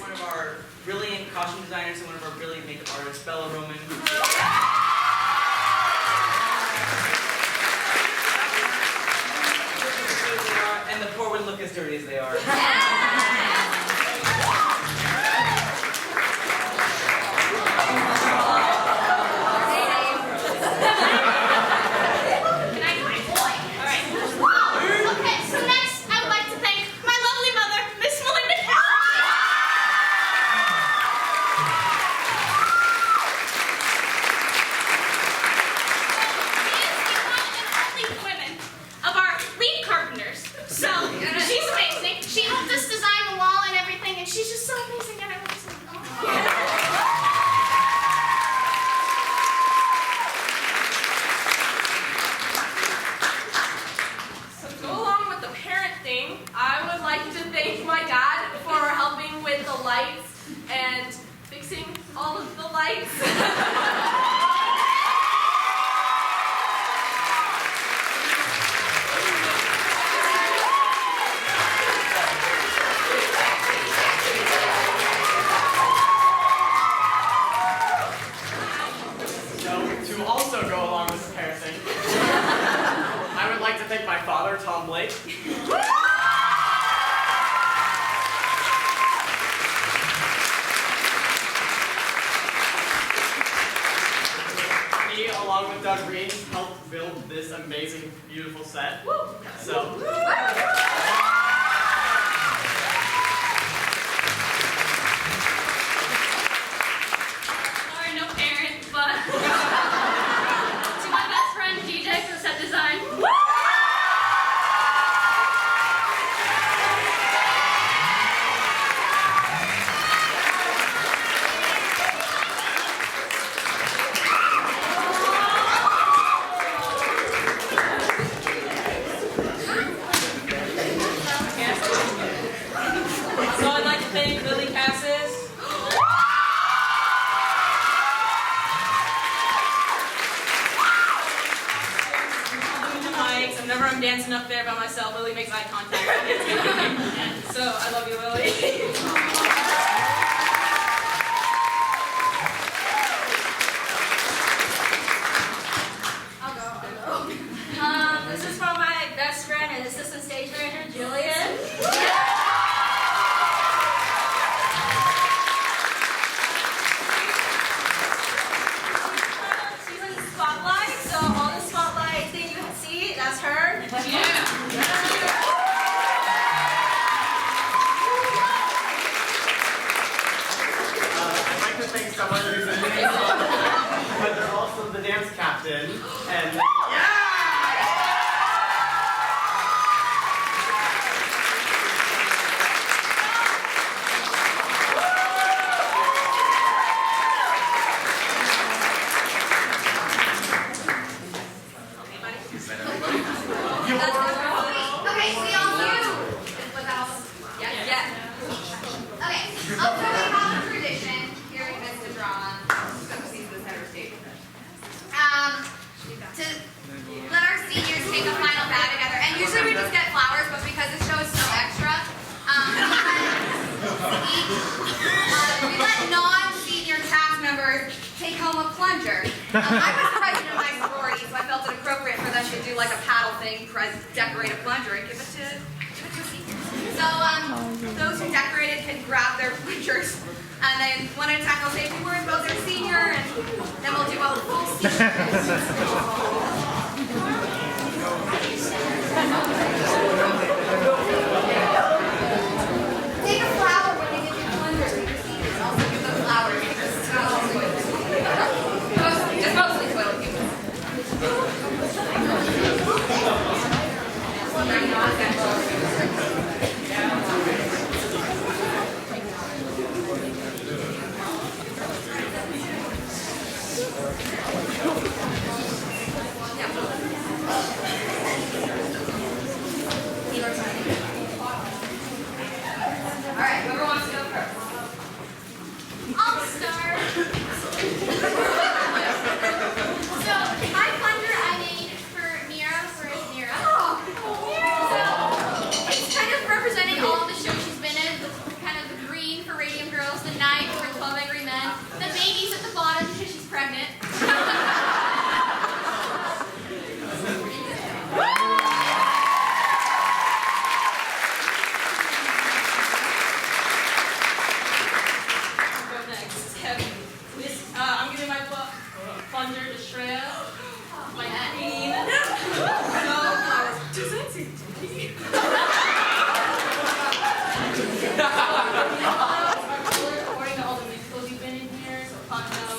One of our brilliant costume designers and one of our brilliant makeup artists, Bella Roman. And the poor wouldn't look as dirty as they are. Okay, so next I would like to thank my lovely mother, Miss Melinda Cassidy. and fixing all of the lights. To also go along with this pair thing, I would like to thank my father, Tom Blake. He, along with Doug Green, helped build this amazing, beautiful set. So. Sorry, no parent, but to my best friend DJ for set design. So I'd like to thank Lily Cassis. Whenever I'm dancing up there by myself, Lily makes eye contact. So I love you, Lily. This is from my best friend and assistant stage manager, Jillian. She's in the spotlight, so all the spotlight thing you see, that's her. I'd like to thank someone who's amazing, but they're also the dance captain. And Okay, we all knew. Without. Yeah. Okay. Also, we have a tradition here at Vista Drama. Sees the center stage. To let our seniors take a final bow together. And usually we just get flowers, but because the show is so extra, we let non-senior cast members take home a plunger. I was president of my sorority, so I felt it appropriate for them to do like a paddle thing, decorate a plunger and give it to seniors. So those who decorated can grab their plungers. And then one at a time, I'll say a few words about their senior, and then we'll do a full Take a flower when they give you plungers to your seniors. Also give them flowers. Just mostly toilet paper. All right, whoever wants to go first. I'll start. So, my plunger I made for Mira, So, it's kind of representing all the shows she's been in. Kind of the green for Radium Girls, the night for 12 Angry Men, the babies at the bottom because she's pregnant. I'm giving my plunger to Shreya, my queen. Too sexy. According to all the musicals you've been in here, so Poncho,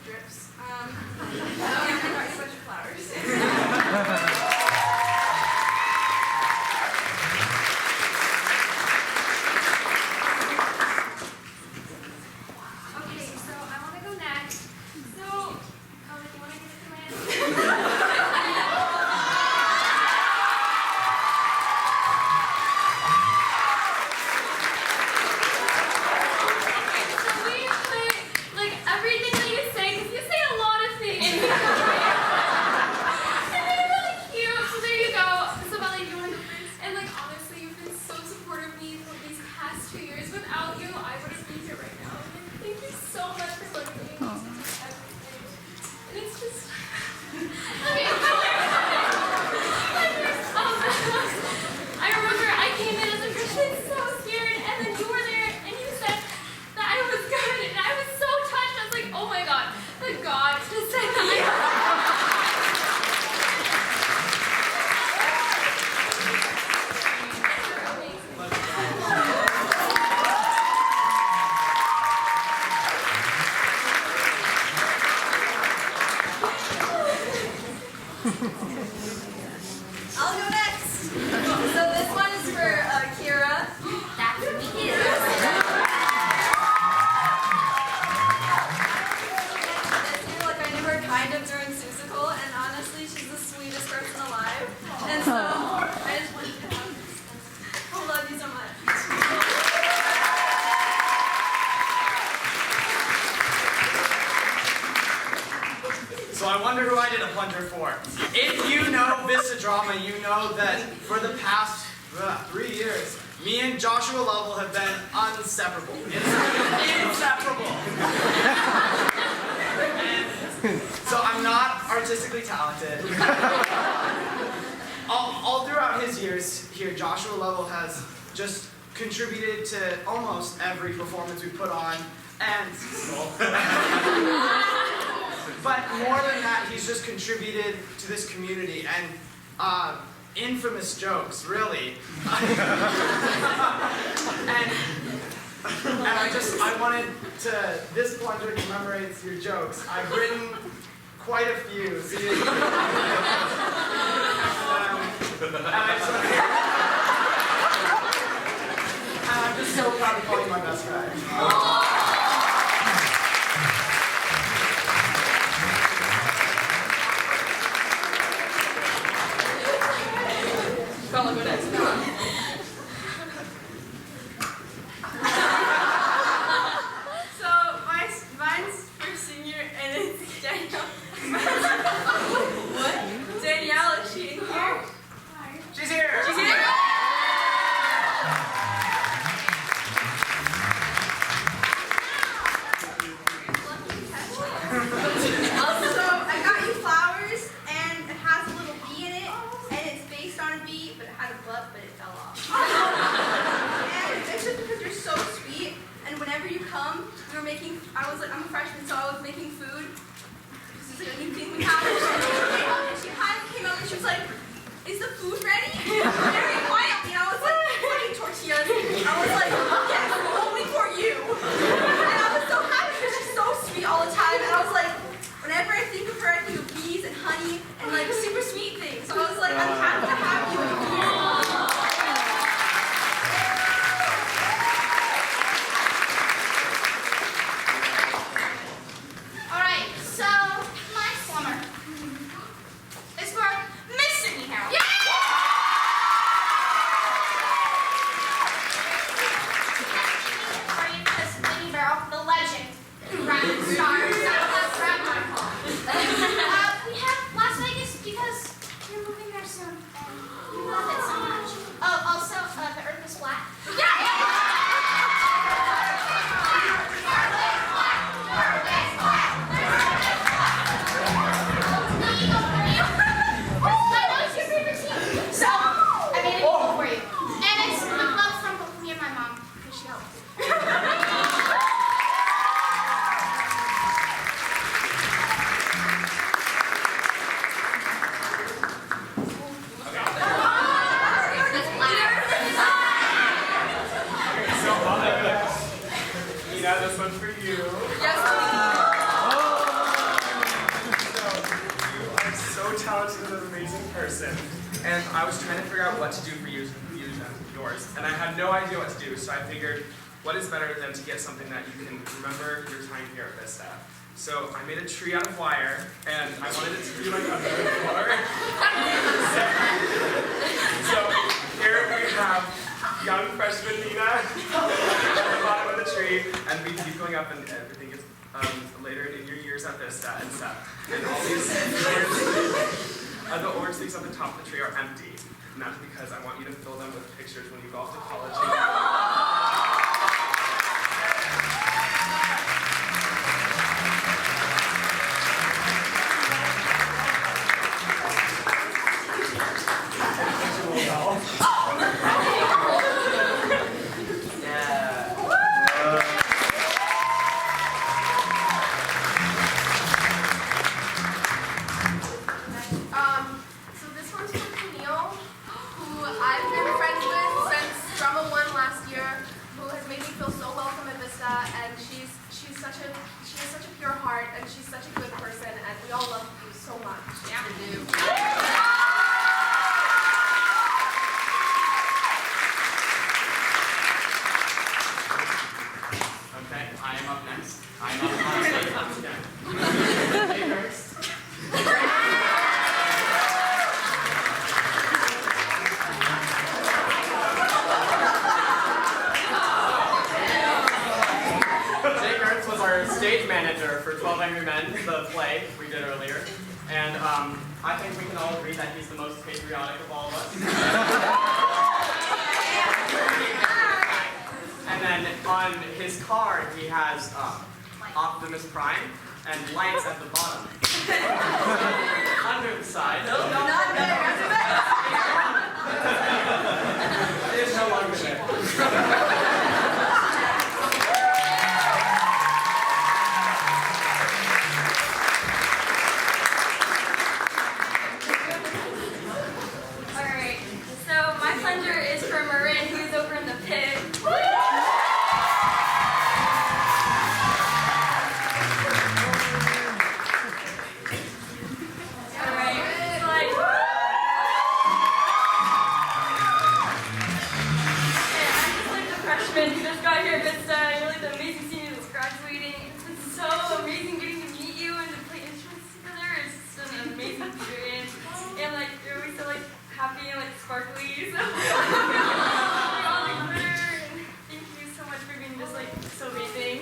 drips. I got you a bunch of flowers. Okay, so I want to go next. So, oh, do you want to give it to Lance? So we play like everything that you say, because you say a lot of things. And they're really cute. So there you go. So Belly, do you want to go first? And like honestly, you've been so supportive of me for these past 2 years. Without you, I wouldn't be here right now. And thank you so much for like being everything. And it's just okay. I remember I came in as a freshman so scared, and then you were there, and you said that I was good, and I was so touched. I was like, oh my God, the God just said I'll go next. So this one is for Kira. That's me. Like I knew her kind of during Susical, and honestly, she's the sweetest person alive. And so I just wanted to have this. I love you so much. So I wonder who I did a plunger for. If you know Vista Drama, you know that for the past 3 years, me and Joshua Lovell have been inseparable. Inseparable. And so I'm not artistically talented. All throughout his years here, Joshua Lovell has just contributed to almost every performance we put on, and but more than that, he's just contributed to this community and infamous jokes, really. and I wanted to, this plunger commemorates your jokes. I've written quite a few. So I'm just so proud to call you my best friend. Bella, go next. So mine's for senior, and it's Danielle. What? Danielle, is she in here? She's here! She's here? Also, I got you flowers, and it has a little bee in it, and it's based on a bee, but it had a butt, but it fell off. And it's just because you're so sweet, and whenever you come, I'm a freshman, so I was making food. This is a new thing we have. And she kind of came up and she was like, is the food ready? Very quietly, and I was like, fucking tortillas. I was like, yes, only for you. And I was so happy because she's so sweet all the time, and I was like, whenever I think of her, I think of bees and honey and like super sweet things. So I was like, I'm happy to have you here. All right, so my plumber is for Miss Sydney Harrell. For you, Miss Winnie Barrel, the legend, round stars. That's right, my fault. We have Las Vegas because you're moving there soon, and you love it so much. Oh, also, the Earth is flat. So, I made a meal for you. And it's with love from both me and my mom, because she helped. Nina, this one's for you. Yes, So, you are so talented and an amazing person. And I was trying to figure out what to do for you and yours. And I had no idea what to do, so I figured, what is better than to get something that you can remember your time here at Vista. So I made a tree out of wire, and I wanted it to be like a metaphor. So here we have young freshman Nina at the bottom of the tree, and we keep going up, and everything gets later in your years at Vista and stuff. And all these the orange things at the top of the tree are empty, and that's because I want you to fill them with pictures when you go off to college. So this one's for Camille, who I've been friends with since drama 1 last year, who has made me feel so welcome at Vista, and she has such a pure heart, and she's such a good person, and we all love you so much. Yeah, we do. Okay, I am up next. I'm up on stage once again. Hey, first. Jake Ertz was our stage manager for 12 Angry Men, the play we did earlier. And I think we can all agree that he's the most patriotic of all of us. And then on his card, he has Optimus Prime and lights at the bottom. Under the side. No, not there. It is no longer there. Alright, so my plunger is for Marin, who's over in the pit. Alright, it's like... I'm just like the freshman who just got here at Vista, and you're like the amazing senior that's graduating. It's been so amazing getting to meet you and to play instruments together. It's just an amazing experience. And like, you're always so like happy and like sparkly. So like, all the glitter, and thank you so much for being just like so amazing.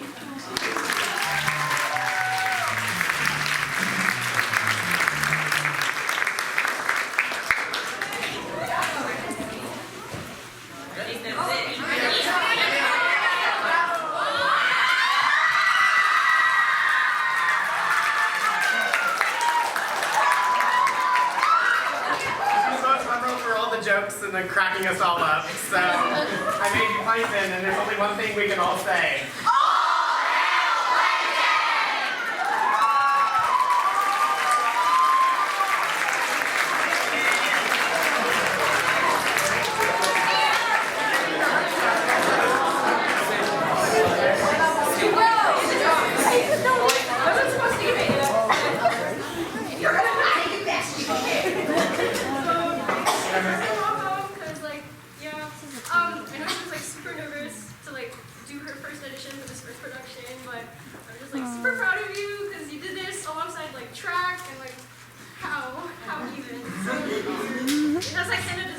For all the jokes and then cracking us all up. So I made you Python, and there's only one thing we can all say. I know she was like super nervous to like do her first audition for this first production, but I'm just like super proud of you because you did this alongside like track and like how even. So that's like kind of